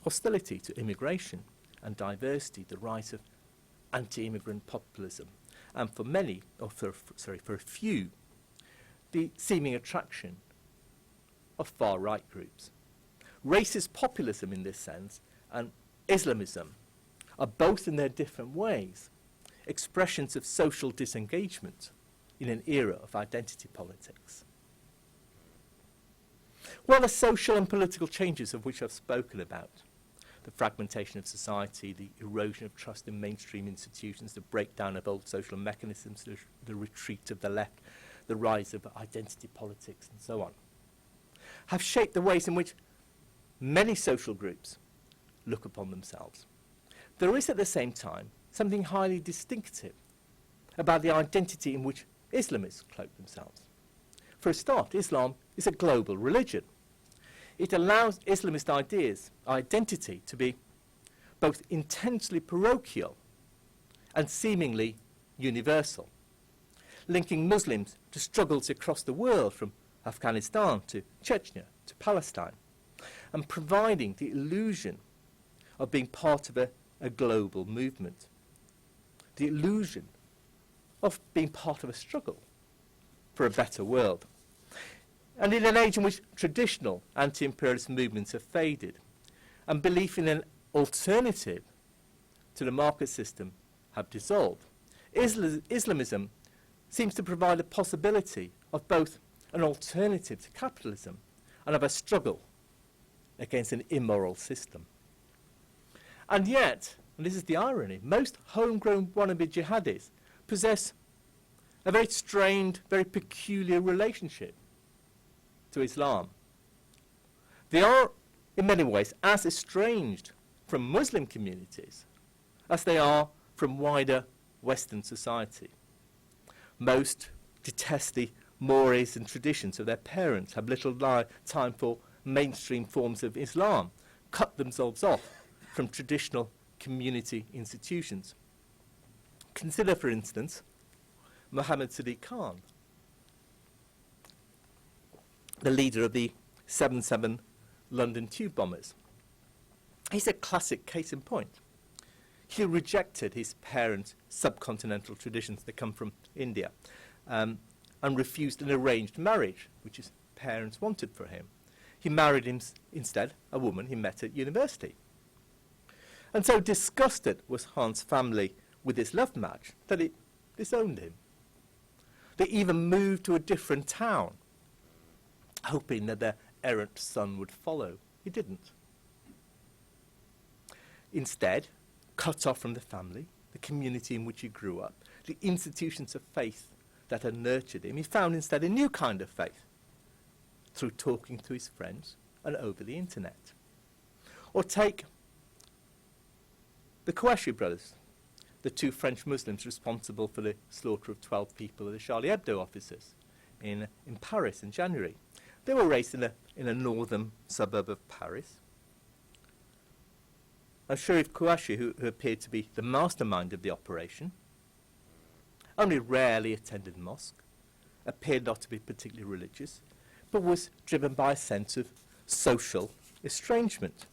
Speaker 2: hostility to immigration and diversity, the rise of anti-immigrant populism, and for many, or for a few, the seeming attraction of far-right groups. Racist populism in this sense and Islamism are both in their different ways expressions of social disengagement in an era of identity politics. While the social and political changes of which I've spoken about, the fragmentation of society, the erosion of trust in mainstream institutions, the breakdown of old social mechanisms, the retreat of the left, the rise of identity politics, and so on, have shaped the ways in which many social groups look upon themselves. There is at the same time something highly distinctive about the identity in which Islamists cloak themselves. For a start, Islam is a global religion. It allows Islamist identity to be both intensely parochial and seemingly universal, linking Muslims to struggles across the world from Afghanistan to Chechnya to Palestine, and providing the illusion of being part of a global movement, the illusion of being part of a struggle for a better world. And in an age in which traditional anti-imperialist movements have faded and belief in an alternative to the market system have dissolved, Islamism seems to provide a possibility of both an alternative to capitalism and of a struggle against an immoral system. And yet, and this is the irony, most homegrown wannabe jihadis possess a very strained, very peculiar relationship to Islam. They are, in many ways, as estranged from Muslim communities as they are from wider Western society. Most detest the mores and traditions of their parents, have little time for mainstream forms of Islam, cut themselves off from traditional community institutions. Consider, for instance, Mohammed Sadiq Khan, the leader of the 7/7 London tube bombers. He's a classic case in point. He rejected his parents' subcontinental traditions that come from India, and refused an arranged marriage, which his parents wanted for him. He married instead a woman he met at university. And so disgusted was Khan's family with this love match that it disowned him. They even moved to a different town, hoping that their errant son would follow. He didn't. Instead, cut off from the family, the community in which he grew up, the institutions of faith that had nurtured him, he found instead a new kind of faith through talking to his friends and over the internet. Or take the Kouachi brothers, the two French Muslims responsible for the slaughter of 12 people of the Charlie Hebdo officers in Paris in January. They were raised in a northern suburb of Paris. And Sharif Kouachi, who appeared to be the mastermind of the operation, only rarely attended mosque, appeared not to be particularly religious, but was driven by a sense of social estrangement.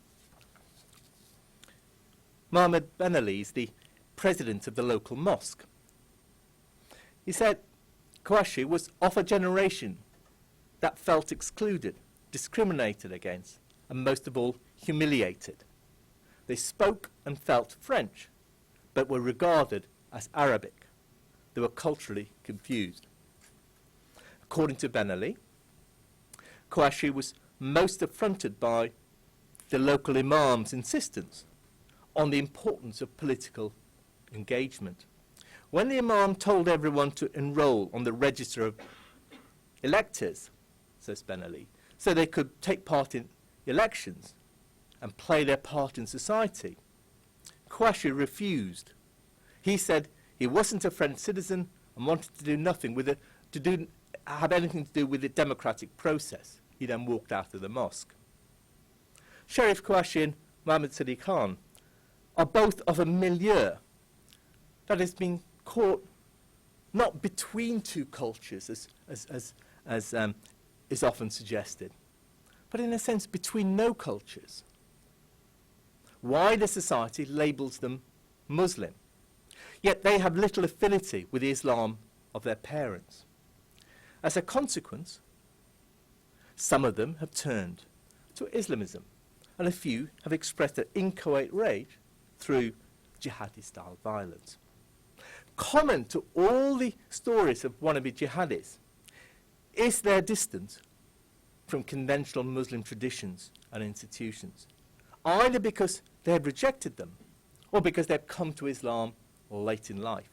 Speaker 2: Mohammed Ben Ali is the president of the local mosque. He said Kouachi was of a generation that felt excluded, discriminated against, and most of all, humiliated. They spoke and felt French, but were regarded as Arabic. They were culturally confused. According to Ben Ali, Kouachi was most affronted by the local imam's insistence on the importance of political engagement. When the imam told everyone to enroll on the register of electors, says Ben Ali, so they could take part in elections and play their part in society, Kouachi refused. He said he wasn't a French citizen and wanted to do nothing with it, have anything to do with the democratic process. He then walked out of the mosque. Sharif Kouachi and Mohammed Sadiq Khan are both of a milieu that has been caught not between two cultures, as is often suggested, but in a sense between no cultures. Wider society labels them Muslim, yet they have little affinity with the Islam of their parents. As a consequence, some of them have turned to Islamism, and a few have expressed their inchoate rage through jihadi-style violence. Common to all the stories of wannabe jihadis is their distance from conventional Muslim traditions and institutions, either because they have rejected them or because they have come to Islam late in life.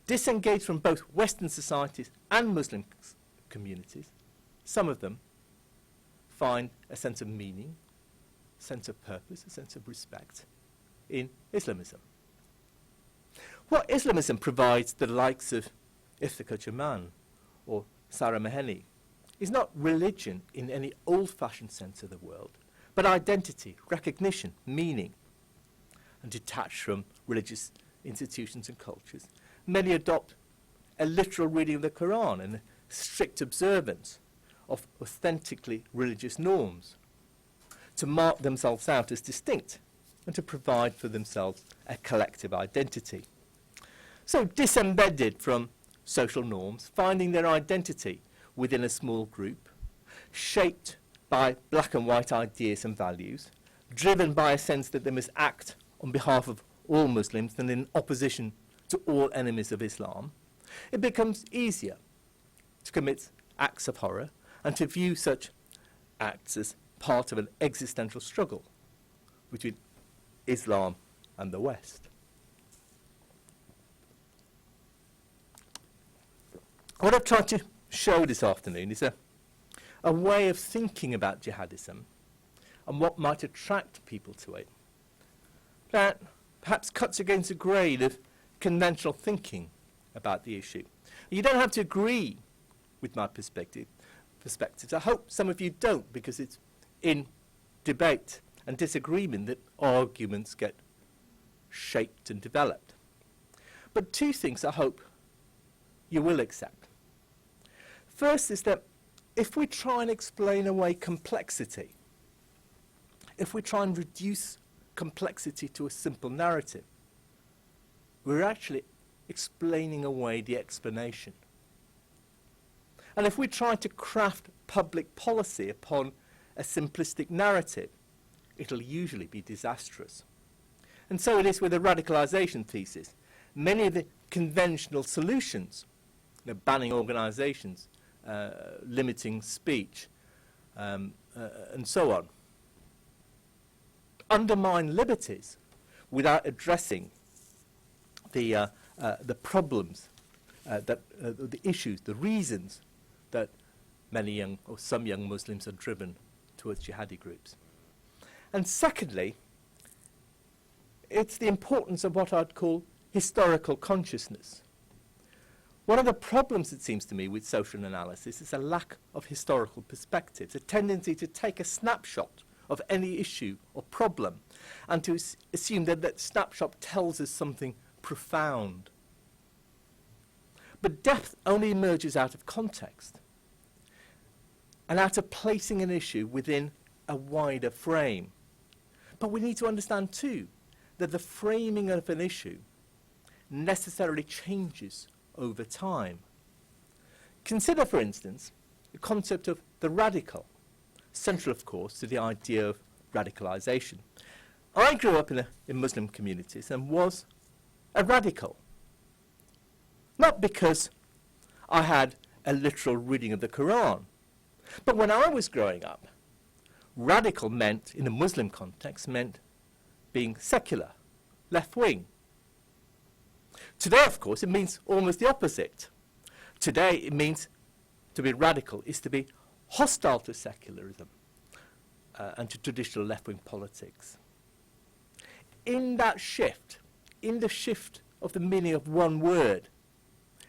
Speaker 2: Disengaged from both Western societies and Muslim communities, some of them find a sense of meaning, a sense of purpose, a sense of respect in Islamism. What Islamism provides the likes of Iftikhar Jaman or Sarah Maheni is not religion in any old-fashioned sense of the word, but identity, recognition, meaning, and detached from religious institutions and cultures, many adopt a literal reading of the Quran and a strict observance of authentically religious norms to mark themselves out as distinct and to provide for themselves a collective identity. So disembedded from social norms, finding their identity within a small group, shaped by black and white ideas and values, driven by a sense that they must act on behalf of all Muslims and in opposition to all enemies of Islam, it becomes easier to commit acts of horror and to view such acts as part of an existential struggle between Islam and the West. What I've tried to show this afternoon is a way of thinking about jihadism and what might attract people to it that perhaps cuts against the grain of conventional thinking about the issue. You don't have to agree with my perspectives. I hope some of you don't, because it's in debate and disagreement that arguments get shaped and developed. But two things I hope you will accept. First is that if we try and explain away complexity, if we try and reduce complexity to a simple narrative, we're actually explaining away the explanation. And if we try to craft public policy upon a simplistic narrative, it'll usually be disastrous. And so it is with the radicalization thesis. Many of the conventional solutions, banning organizations, limiting speech, and so on, undermine liberties without addressing the problems, the issues, the reasons that many young or some young Muslims are driven towards jihadi groups. And secondly, it's the importance of what I'd call historical consciousness. One of the problems, it seems to me, with social analysis is a lack of historical perspectives, a tendency to take a snapshot of any issue or problem and to assume that that snapshot tells us something profound. But depth only emerges out of context and out of placing an issue within a wider frame. But we need to understand too that the framing of an issue necessarily changes over time. Consider, for instance, the concept of the radical, central, of course, to the idea of radicalization. I grew up in Muslim communities and was a radical. Not because I had a literal reading of the Quran, but when I was growing up, radical meant, in a Muslim context, meant being secular, left-wing. Today, of course, it means almost the opposite. Today, it means to be radical is to be hostile to secularism and to traditional left-wing politics. In that shift, in the shift of the meaning of one word,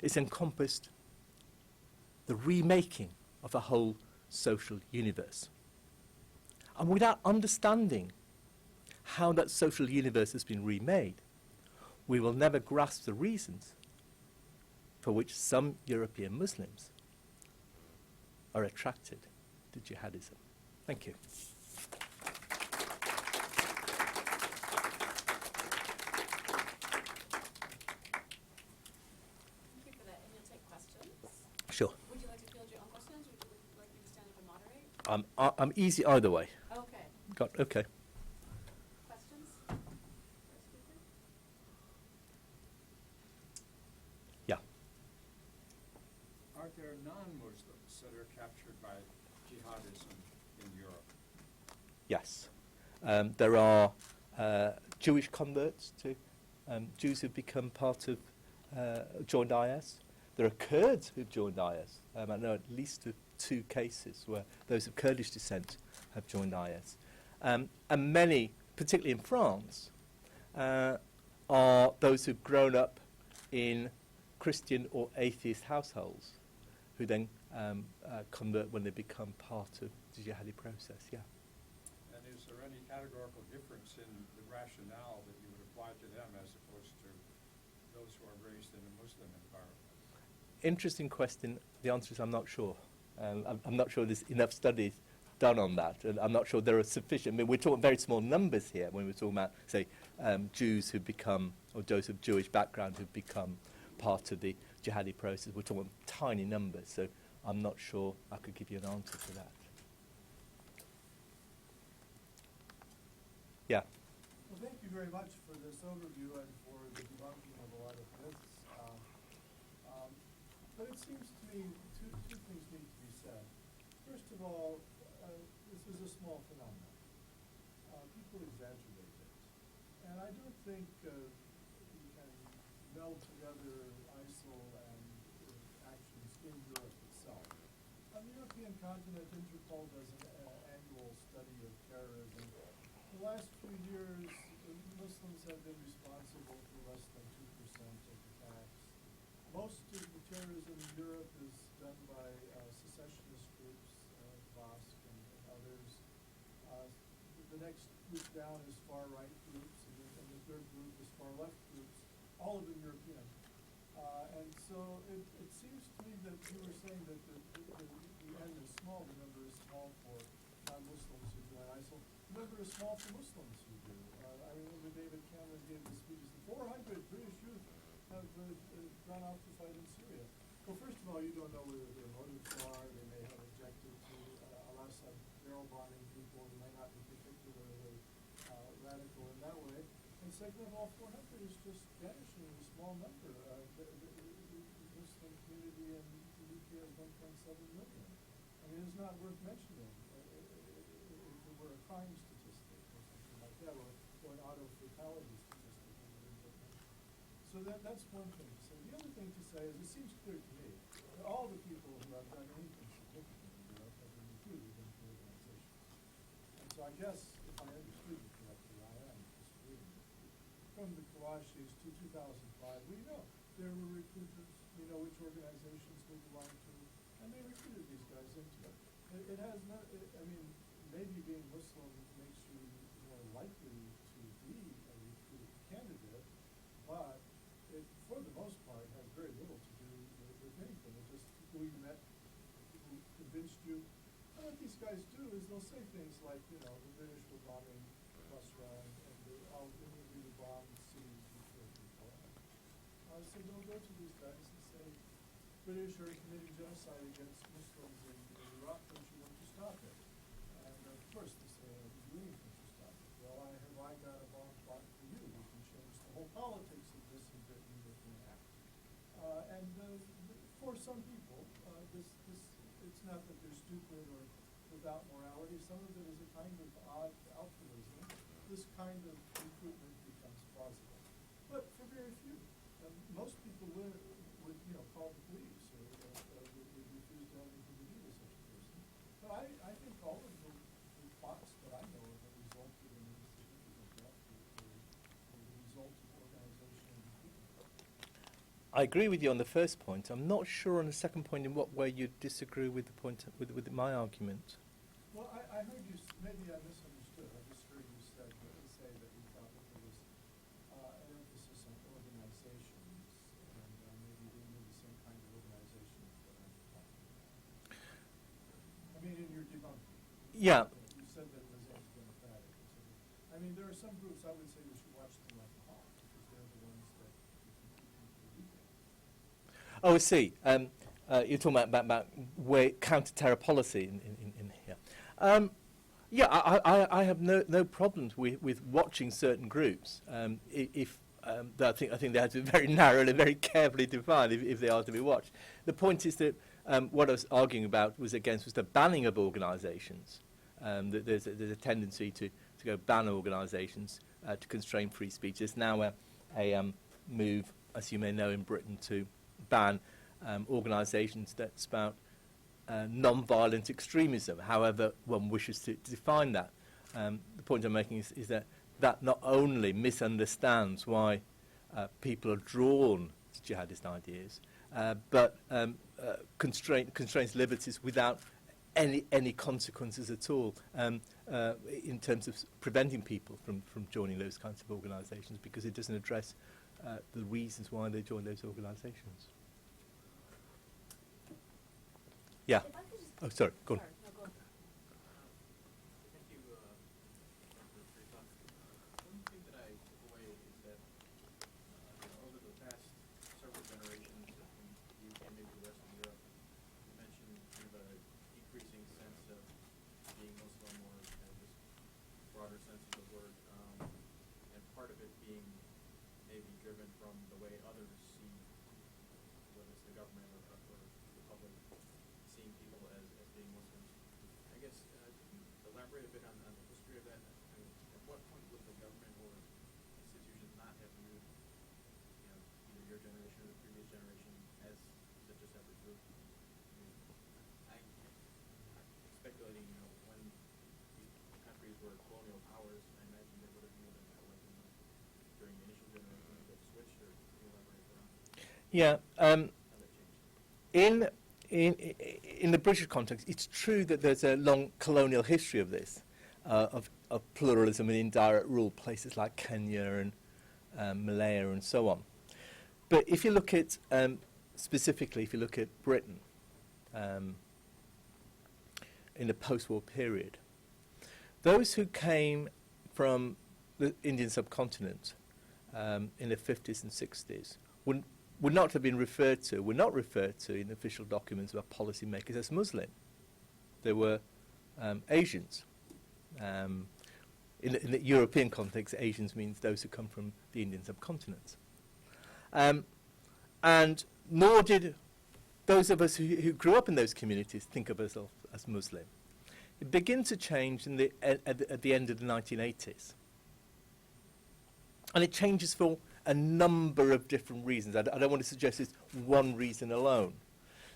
Speaker 2: is encompassed the remaking of a whole social universe. And without understanding how that social universe has been remade, we will never grasp the reasons for which some European Muslims are attracted to jihadism. Thank you.
Speaker 1: Thank you for that. And you'll take questions.
Speaker 2: Sure.
Speaker 1: Would you like to field your own questions, or would you like me to stand up and moderate?
Speaker 2: I'm easy either way.
Speaker 1: Okay.
Speaker 2: Okay.
Speaker 1: Questions? First speaker?
Speaker 2: Yeah.
Speaker 3: Are there non-Muslims that are captured by jihadism in Europe?
Speaker 2: Yes. There are Jewish converts to Jews who've become part of, joined IS. There are Kurds who've joined IS. I know at least of 2 cases where those of Kurdish descent have joined IS. And many, particularly in France, are those who've grown up in Christian or atheist households who then convert when they become part of the jihadi process, yeah.
Speaker 3: And is there any categorical difference in the rationale that you would apply to them as opposed to who are raised in a Muslim environment?
Speaker 2: Interesting question. The answer is I'm not sure. I'm not sure there's enough studies done on that, and I'm not sure there are sufficient. I mean, we're talking very small numbers here when we're talking about, say, Jews who become, or those of Jewish background who've become part of the jihadi process. We're talking tiny numbers, so I'm not sure I could give you an answer to that. Yeah.
Speaker 4: Well, thank you very much for this overview and for the debunking of a lot of myths. But it seems to me two things need to be said. First of all, this is a small phenomenon. People exaggerate it. And I don't think you can meld together ISIL and actions in Europe itself. On the European continent, Interpol does an annual study of terrorism. The last few years, Muslims have been responsible for less than 2% of attacks. Most of the terrorism in Europe is done by secessionist groups, Basque and others. The next group down is far-right groups, and the third group is far-left groups, all of them European. And so it seems to me that you were saying that the end is small, the number is small for non-Muslims who join ISIL. The number is small for Muslims who do. I remember David Cameron gave the speech, he said 400 British youth have gone off to fight in Syria. Well, first of all, you don't know whether their motives are. They may have objected to Al-Assad barrel bombing people. They may not be particularly radical in that way. And second of all, 400 is just vanishingly small number. The Muslim community in the UK is 1.7 million. I mean, it's not worth mentioning if it were a crime statistic or something like that, or an auto fatality statistic. So that's one thing to say. The other thing to say is it seems clear to me that all the people who have done anything significant in Europe have been recruited into organizations. And so I guess, if I understood you correctly, I am disagreeing with you. From the Kawashis to 2005, we know there were recruiters, we know which organizations they belong to, and they recruited these guys into it. It has not, I mean, maybe being Muslim makes you more likely to be a recruit candidate, but it, for the most part, has very little to do with anything. It's just people you met who convinced you. And what these guys do is they'll say things like, you know, the British were bombing Basra and all the bombed cities with people. So they'll go to these guys and say, British are committing genocide against Muslims in Iraq, don't you want to stop it? And of course they say, I don't do anything to stop it. Well, I got a bomb plot for you. We can change the whole politics of this in Britain with an act. For some people, it's not that they're stupid or without morality. Some of it is a kind of odd altruism. This kind of recruitment becomes plausible. But for very few, most people would call the police or would refuse to have anything to do with such a person. But I think all of the plots that I know of have resulted in a significant death or the result of organization and recruitment.
Speaker 2: I agree with you on the first point. I'm not sure on the second point in what way you disagree with the point with my argument.
Speaker 4: Well, I heard you, maybe I misunderstood. I just heard you say that you thought that there was an emphasis on organizations and maybe they need the same kind of organizations that I'm talking about. I mean, in your debunking.
Speaker 2: Yeah.
Speaker 4: You said that it was anti-democratic. I mean, there are some groups I would say we should watch them like a hawk because they're the ones that keep people leaving.
Speaker 2: Oh, I see. You're talking about way counter-terror policy in here. Yeah, I have no problems with watching certain groups. I think they have to be very narrowly, very carefully defined if they are to be watched. The point is that what I was arguing about was the banning of organisations. There's a tendency to go ban organisations to constrain free speech. There's now a move, as you may know, in Britain to ban organisations that spout non-violent extremism, however one wishes to define that. The point I'm making is that not only misunderstands why people are drawn to jihadist ideas, but constrains liberties without any consequences at all in terms of preventing people from joining those kinds of organisations, because it doesn't address the reasons why they join those organisations. Yeah.
Speaker 5: If I could just-
Speaker 2: Oh, sorry. Go on.
Speaker 5: Sorry, no, go on.
Speaker 6: Thank you for your talk. One thing that I took away is that over the past several generations in the UK and maybe the rest of Europe, you mentioned kind of a decreasing sense of being Muslim, or kind of this broader sense of the word, and part of it being maybe driven from the way others see, whether it's the government or the public, seeing people as being Muslims. I guess, can you elaborate a bit on the history of that? I mean, at what point would the government or institutions not have viewed, either your generation or the previous generation as such a separate group? I mean, I'm speculating, when these countries were colonial powers, I imagine they would have viewed them that way during the initial generation of the switch, or can you elaborate on
Speaker 2: Yeah.
Speaker 6: how that changed?
Speaker 2: In the British context, it's true that there's a long colonial history of this, of pluralism and indirect rule, places like Kenya and Malaya and so on. But if you look at, specifically, if you look at Britain in the post-war period, those who came from the Indian subcontinent in the 50s and 60s would not have been referred to, were not referred to in official documents about policymakers as Muslim. They were Asians. In the European context, Asians means those who come from the Indian subcontinent. And nor did those of us who grew up in those communities think of ourselves as Muslim. It began to change at the end of the 1980s. And it changes for a number of different reasons. I don't want to suggest it's one reason alone.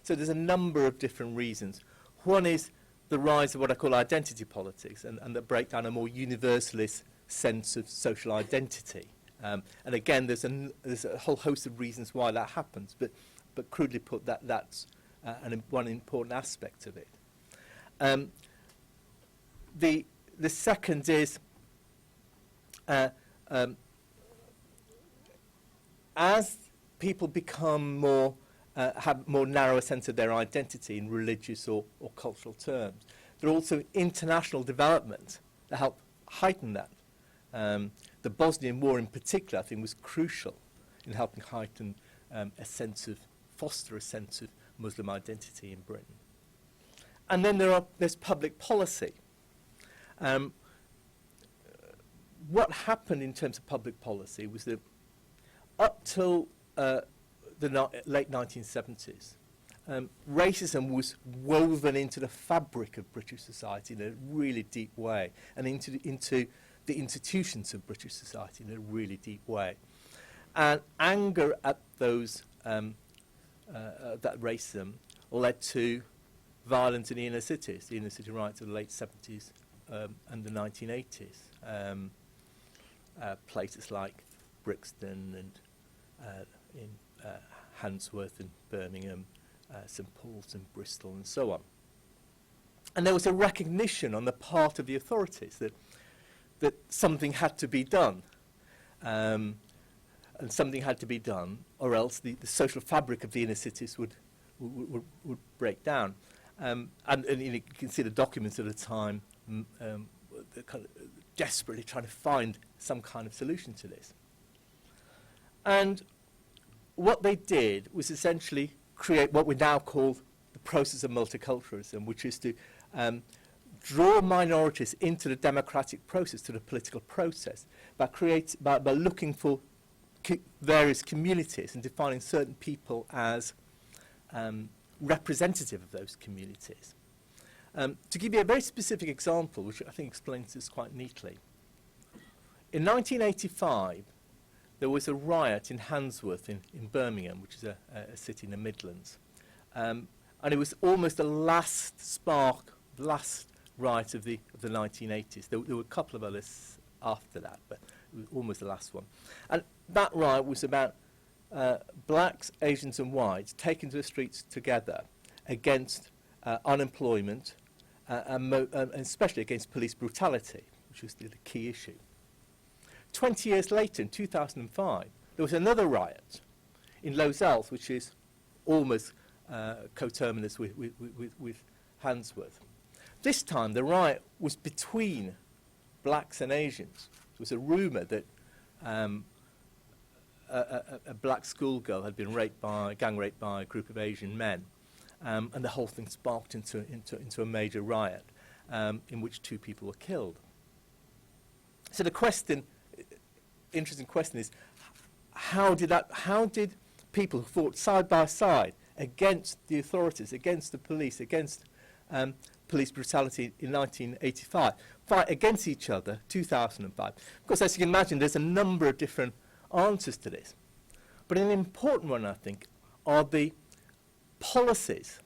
Speaker 2: So there's a number of different reasons. One is the rise of what I call identity politics, and the breakdown a more universalist sense of social identity. And again, there's a whole host of reasons why that happens, but crudely put, that's one important aspect of it. The second is as people become more, have more narrow sense of their identity in religious or cultural terms, there are also international developments that help heighten that. The Bosnian War in particular, I think, was crucial in helping heighten foster a sense of Muslim identity in Britain. And then there's public policy. What happened in terms of public policy was that up till the late 1970s, racism was woven into the fabric of British society in a really deep way, and into the institutions of British society in a really deep way. And anger at that racism led to violence in the inner cities, the inner city riots of the late 70s and the 1980s. Places like Brixton and in Handsworth and Birmingham, St Paul's and Bristol and so on. And there was a recognition on the part of the authorities that something had to be done. And something had to be done, or else the social fabric of the inner cities would break down. And you can see the documents at the time kind of desperately trying to find some kind of solution to this. And what they did was essentially create what we now call the process of multiculturalism, which is to draw minorities into the democratic process, to the political process, by looking for various communities and defining certain people as representative of those communities. To give you a very specific example, which I think explains this quite neatly. In 1985, there was a riot in Handsworth in Birmingham, which is a city in the Midlands. And it was almost the last spark, the last riot of the 1980s. There were a couple of others after that, but it was almost the last one. And that riot was about blacks, Asians and whites taking to the streets together against unemployment, and especially against police brutality, which was the key issue. 20 years later, in 2005, there was another riot in Lozells, which is almost coterminous with Handsworth. This time, the riot was between blacks and Asians. There was a rumour that a black schoolgirl had been gang raped by a group of Asian men, and the whole thing sparked into a major riot in which 2 people were killed. So the interesting question is, how did people who fought side by side against the authorities, against the police, against police brutality in 1985, fight against each other 2005? Of course, as you can imagine, there's a number of different answers to this. But an important one, I think, are the policies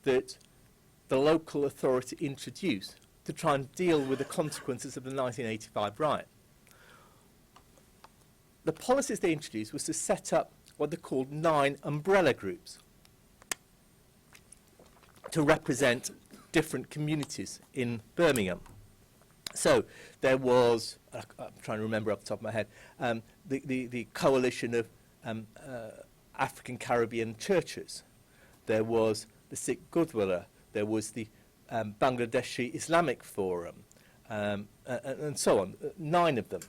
Speaker 2: that the local authority introduced to try and deal with the consequences of the 1985 riot. The policies they introduced was to set up what they called 9 umbrella groups to represent different communities in Birmingham. So there was, I'm trying to remember off the top of my head, the coalition of African Caribbean churches. There was the Sikh Gurdwara. There was the Bangladeshi Islamic Forum, and so on. 9 of them.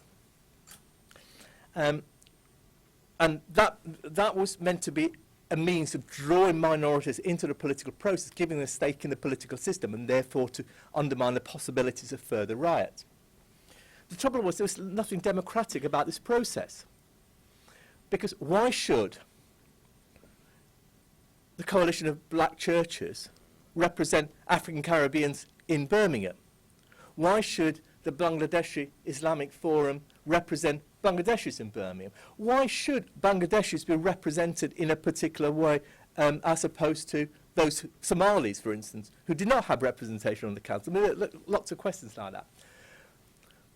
Speaker 2: And that was meant to be a means of drawing minorities into the political process, giving them a stake in the political system, and therefore to undermine the possibilities of further riots. The trouble was there was nothing democratic about this process. Because why should the coalition of black churches represent African Caribbeans in Birmingham? Why should the Bangladeshi Islamic Forum represent Bangladeshis in Birmingham? Why should Bangladeshis be represented in a particular way as opposed to those Somalis, for instance, who did not have representation on the council? I mean, lots of questions like that.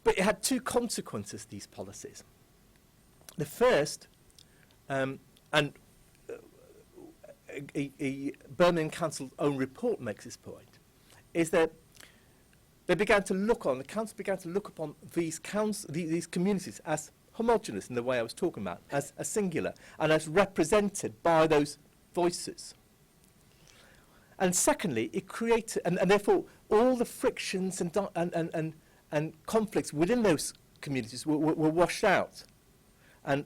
Speaker 2: But it had 2 consequences, these policies. The first, and a Birmingham Council's own report makes this point, is that the council began to look upon these communities as homogenous in the way I was talking about, as a singular, and as represented by those voices. And secondly, it created, and therefore all the frictions and conflicts within those communities were washed out, and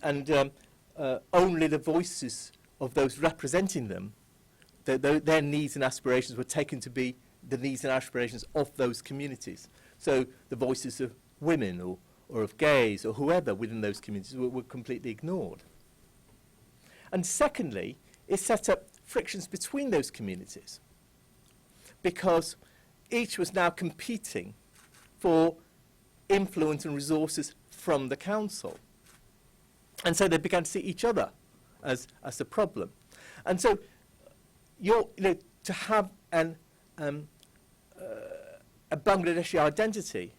Speaker 2: only the voices of those representing them, their needs and aspirations were taken to be the needs and aspirations of those communities. So the voices of women or of gays or whoever within those communities were completely ignored. And secondly, it set up frictions between those communities, because each was now competing for influence and resources from the council. And so they began to see each other as a problem. And so to have a Bangladeshi identity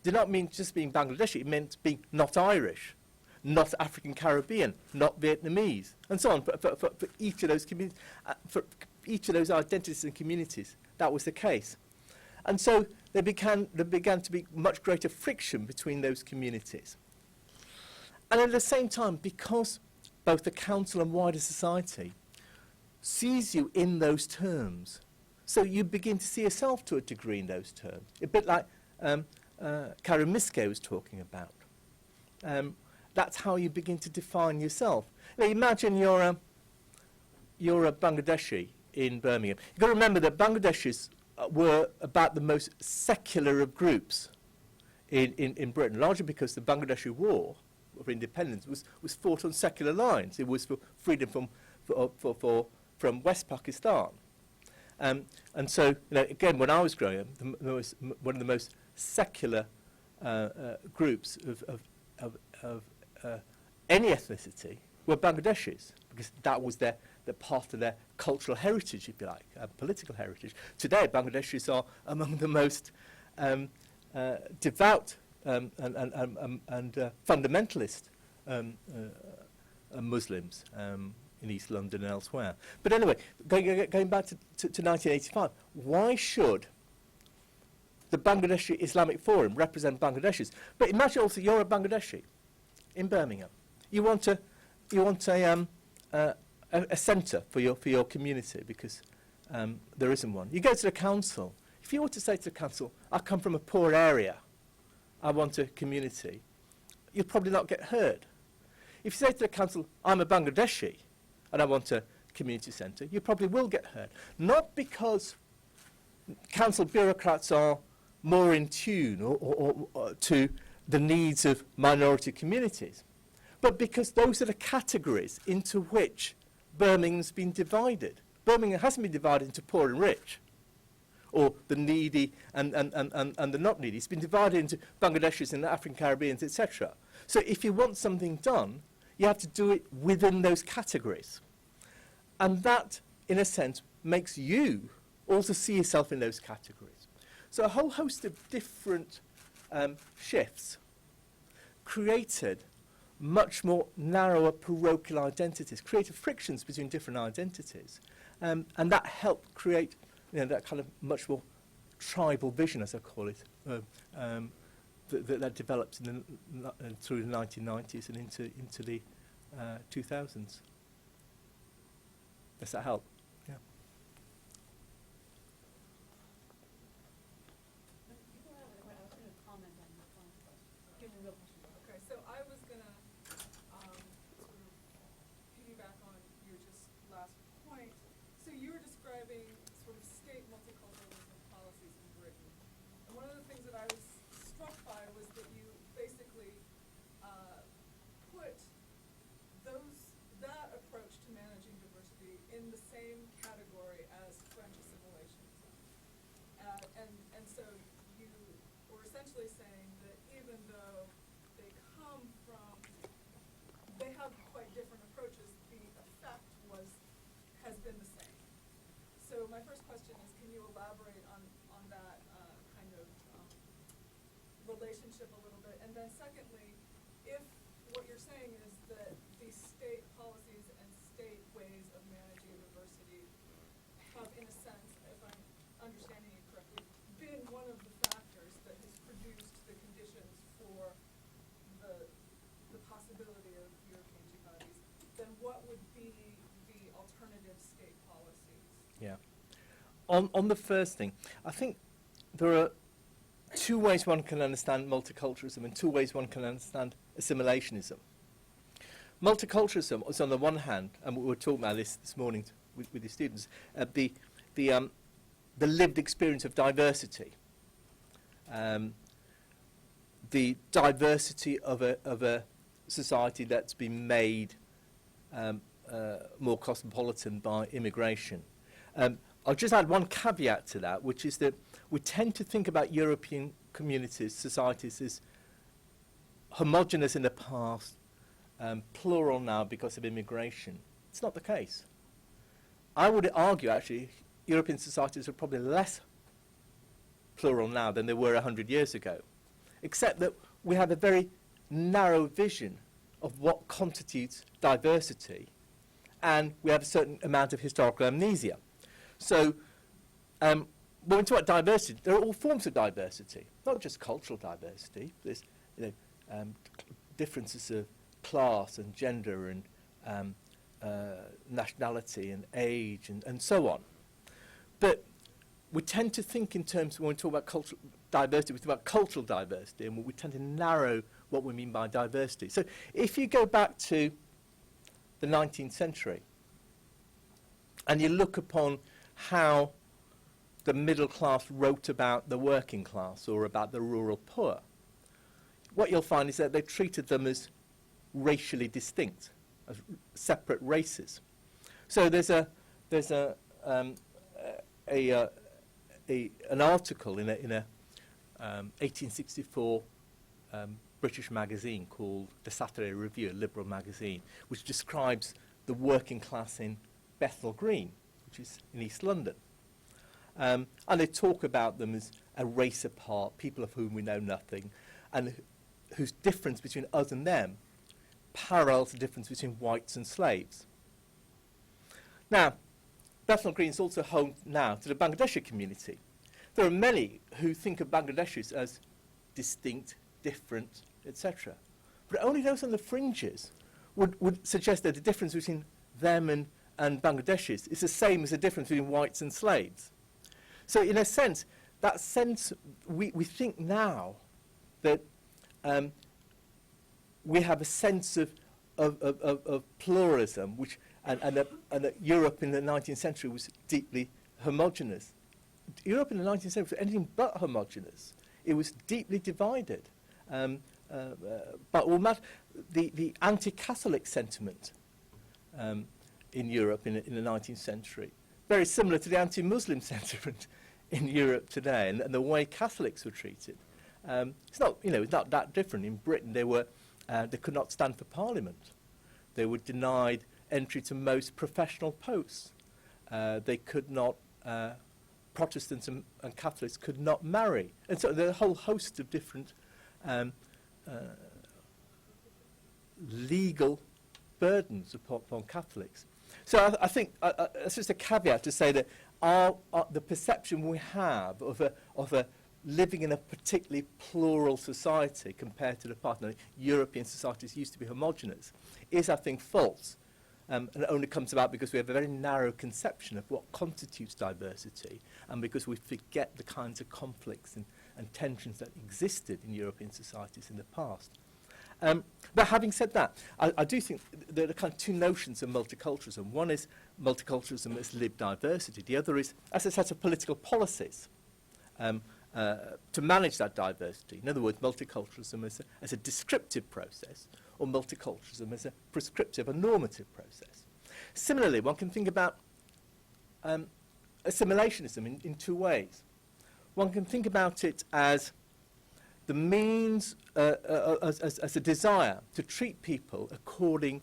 Speaker 2: did not mean just being Bangladeshi, it meant being not Irish, not African Caribbean, not Vietnamese, and so on. For each of those communities, for each of those identities and communities, that was the case. And so there began to be much greater friction between those communities. And at the same time, because both the council and wider society sees you in those terms, so you begin to see yourself to a degree in those terms, a bit like Karen Miske was talking about. That's how you begin to define yourself. Now, imagine you're a Bangladeshi in Birmingham. You've got to remember that Bangladeshis were about the most secular of groups in Britain, largely because the Bangladeshi War of independence was fought on secular lines. It was for freedom from West Pakistan. And so, again, when I was growing up, one of the most secular groups of any ethnicity were Bangladeshis, because that was the part of their cultural heritage, if you like, political heritage. Today, Bangladeshis are among the most devout and fundamentalist Muslims in East London and elsewhere. But anyway, going back to 1985, why should the Bangladeshi Islamic Forum represent Bangladeshis. But imagine also you're a Bangladeshi in Birmingham. You want a centre for your community because there isn't one. You go to the council. If you were to say to the council, I come from a poor area, I want a community, you'll probably not get heard. If you say to the council, I'm a Bangladeshi and I want a community centre, you probably will get heard. Not because council bureaucrats are more in tune or to the needs of minority communities, but because those are the categories into which Birmingham's been divided. Birmingham hasn't been divided into poor and rich, or the needy and the not needy. It's been divided into Bangladeshis and African Caribbeans, etc. So if you want something done, you have to do it within those categories. And that, in a sense, makes you also see yourself in those categories. So a whole host of different shifts created much more narrower parochial identities, created frictions between different identities. And that helped create that kind of much more tribal vision, as I call it, that developed through the 1990s and into the 2000s. Does that help? Yeah.
Speaker 5: Okay, so I was gonna sort of piggyback on your just last point. So you were describing sort of state multiculturalism policies in Britain. And one of the things that I was struck by was that you basically put that approach to managing diversity in the same category as French assimilationism. And so you were essentially saying that even though they have quite different approaches, the effect has been the same. So my first question is, can you elaborate on that kind of relationship a little bit? And then secondly, if what you're saying is that these state policies and state ways of managing diversity have, in a sense, if I'm understanding you correctly, been one of the factors that has produced the conditions for the possibility of European jihadis, then what would be the alternative state policies?
Speaker 2: Yeah. On the first thing, I think there are two ways one can understand multiculturalism and two ways one can understand assimilationism. Multiculturalism is on the one hand, and we were talking about this morning with the students, the lived experience of diversity. The diversity of a society that's been made more cosmopolitan by immigration. I'll just add one caveat to that, which is that we tend to think about European communities, societies, as homogenous in the past, plural now because of immigration. It's not the case. I would argue, actually, European societies are probably less plural now than they were 100 years ago, except that we have a very narrow vision of what constitutes diversity, and we have a certain amount of historical amnesia. So when we talk about diversity, there are all forms of diversity, not just cultural diversity. There's differences of class and gender and nationality and age and so on. But we tend to think in terms, when we talk about cultural diversity, we talk about cultural diversity, and we tend to narrow what we mean by diversity. So if you go back to the 19th century and you look upon how the middle class wrote about the working class or about the rural poor, what you'll find is that they treated them as racially distinct, as separate races. So there's an article in a 1864 British magazine called the Saturday Review, a liberal magazine, which describes the working class in Bethnal Green, which is in East London. And they talk about them as a race apart, people of whom we know nothing, and whose difference between us and them parallels the difference between whites and slaves. Now, Bethnal Green is also home now to the Bangladeshi community. there are many who think of Bangladeshis as distinct, different, etc. But only those on the fringes would suggest that the difference between them and Bangladeshis is the same as the difference between whites and slaves. So in a sense, we think now that we have a sense of pluralism, and that Europe in the 19th century was deeply homogenous. Europe in the 19th century was anything but homogenous. It was deeply divided. But the anti-Catholic sentiment in Europe in the 19th century, very similar to the anti-Muslim sentiment in Europe today, and the way Catholics were treated. It's not that different. In Britain, they could not stand for Parliament. They were denied entry to most professional posts. They could not. Protestants and Catholics could not marry, and so there are a whole host of different legal burdens upon Catholics. So I think it's just a caveat to say that the perception we have of a living in a particularly plural society compared to the partner European societies used to be homogenous is, I think, false. And it only comes about because we have a very narrow conception of what constitutes diversity, and because we forget the kinds of conflicts and tensions that existed in European societies in the past. But having said that, I do think there are kind of two notions of multiculturalism. One is multiculturalism as lived diversity. The other is as a set of political policies to manage that diversity. In other words, multiculturalism as a descriptive process, or multiculturalism as a prescriptive or normative process. Similarly, one can think about assimilationism in two ways. One can think about it as the means, as a desire to treat people according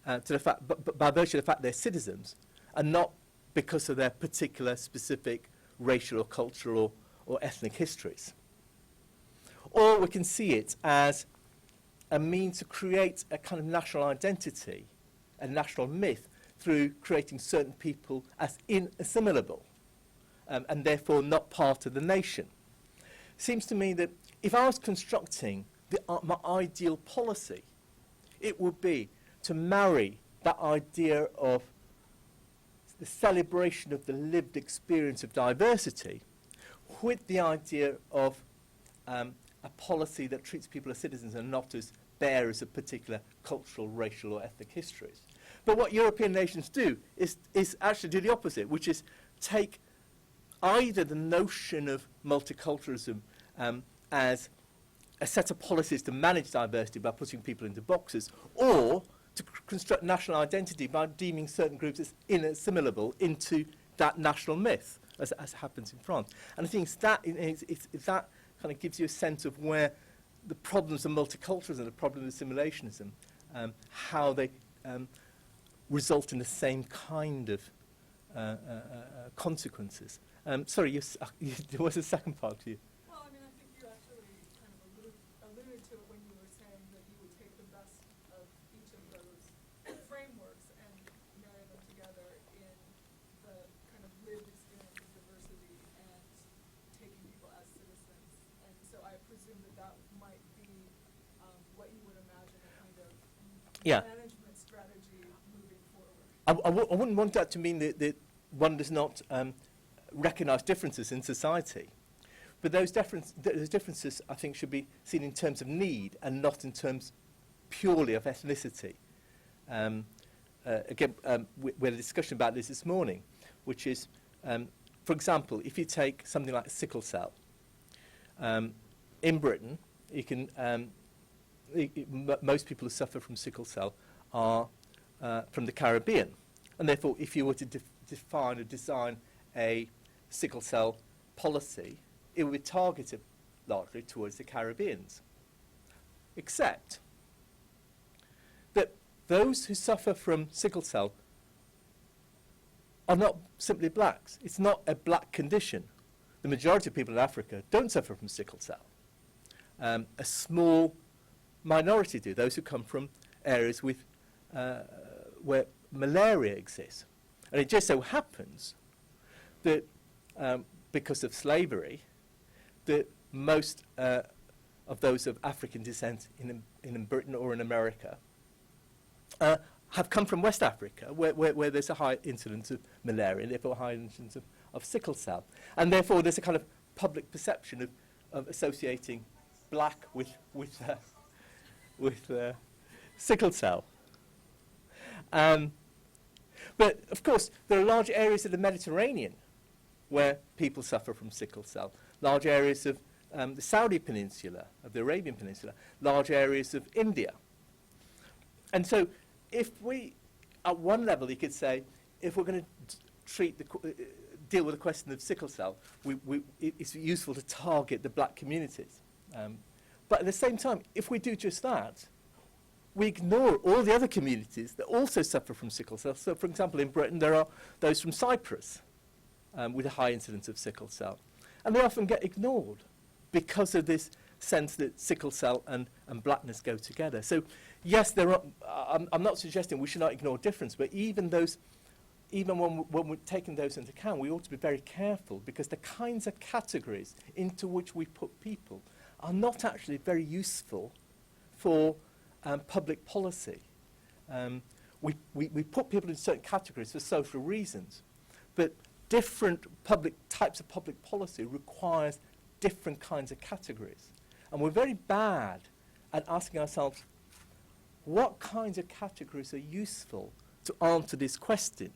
Speaker 2: to the fact, by virtue of the fact they're citizens, and not because of their particular specific racial or cultural or ethnic histories. Or we can see it as a means to create a kind of national identity, a national myth, through creating certain people as inassimilable, and therefore not part of the nation. Seems to me that if I was constructing my ideal policy, it would be to marry that idea of the celebration of the lived experience of diversity with the idea of a policy that treats people as citizens and not as bearers of particular cultural, racial or ethnic histories. But what European nations do is actually do the opposite, which is take either the notion of multiculturalism as a set of policies to manage diversity by putting people into boxes, or to construct national identity by deeming certain groups as inassimilable into that national myth, as happens in France. And I think that kind of gives you a sense of where the problems of multiculturalism, the problems of assimilationism, how they result in the same kind of consequences. Sorry, there was a second part to you.
Speaker 5: Well, I mean, I think you actually kind of alluded to it when you were saying that you would take the best of each of those frameworks and marry them together in the kind of lived experience of diversity and taking people as citizens. And so I presume that might be what you would imagine a kind of management strategy moving forward.
Speaker 2: I wouldn't want that to mean that one does not recognise differences in society. But those differences, I think, should be seen in terms of need and not in terms purely of ethnicity. Again, we had a discussion about this morning, which is, for example, if you take something like sickle cell, in Britain, you can, most people who suffer from sickle cell are from the Caribbean. And therefore, if you were to define or design a sickle cell policy, it would be targeted largely towards the Caribbeans. Except that those who suffer from sickle cell are not simply blacks. It's not a black condition. The majority of people in Africa don't suffer from sickle cell. A small minority do, those who come from areas with where malaria exists. And it just so happens that because of slavery, that most of those of African descent in Britain or in America have come from West Africa, where there's a high incidence of malaria, and therefore a high incidence of sickle cell. And therefore there's a kind of public perception of associating black with sickle cell. But of course, there are large areas of the Mediterranean where people suffer from sickle cell, large areas of the Saudi Peninsula, of the Arabian Peninsula, large areas of India. And so if we, at one level, you could say, if we're going to deal with the question of sickle cell, it's useful to target the black communities. But at the same time, if we do just that, we ignore all the other communities that also suffer from sickle cell. So, for example, in Britain, there are those from Cyprus with a high incidence of sickle cell. And they often get ignored because of this sense that sickle cell and blackness go together. So, yes, there are, I'm not suggesting we should not ignore difference, but even when we're taking those into account, we ought to be very careful, because the kinds of categories into which we put people are not actually very useful for public policy. We put people in certain categories for social reasons, but different types of public policy requires different kinds of categories. And we're very bad at asking ourselves, what kinds of categories are useful to answer this question?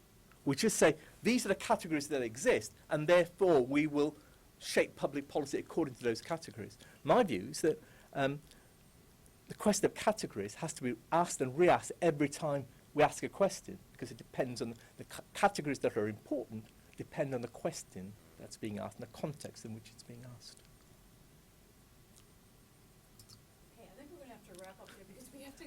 Speaker 2: We just say, these are the categories that exist, and therefore we will shape public policy according to those categories. My view is that the question of categories has to be asked and re-asked every time we ask a question, because it depends on the categories that are important, depend on the question that's being asked and the context in which it's being asked.
Speaker 1: Okay, I think we're going to have to wrap up here because we have to,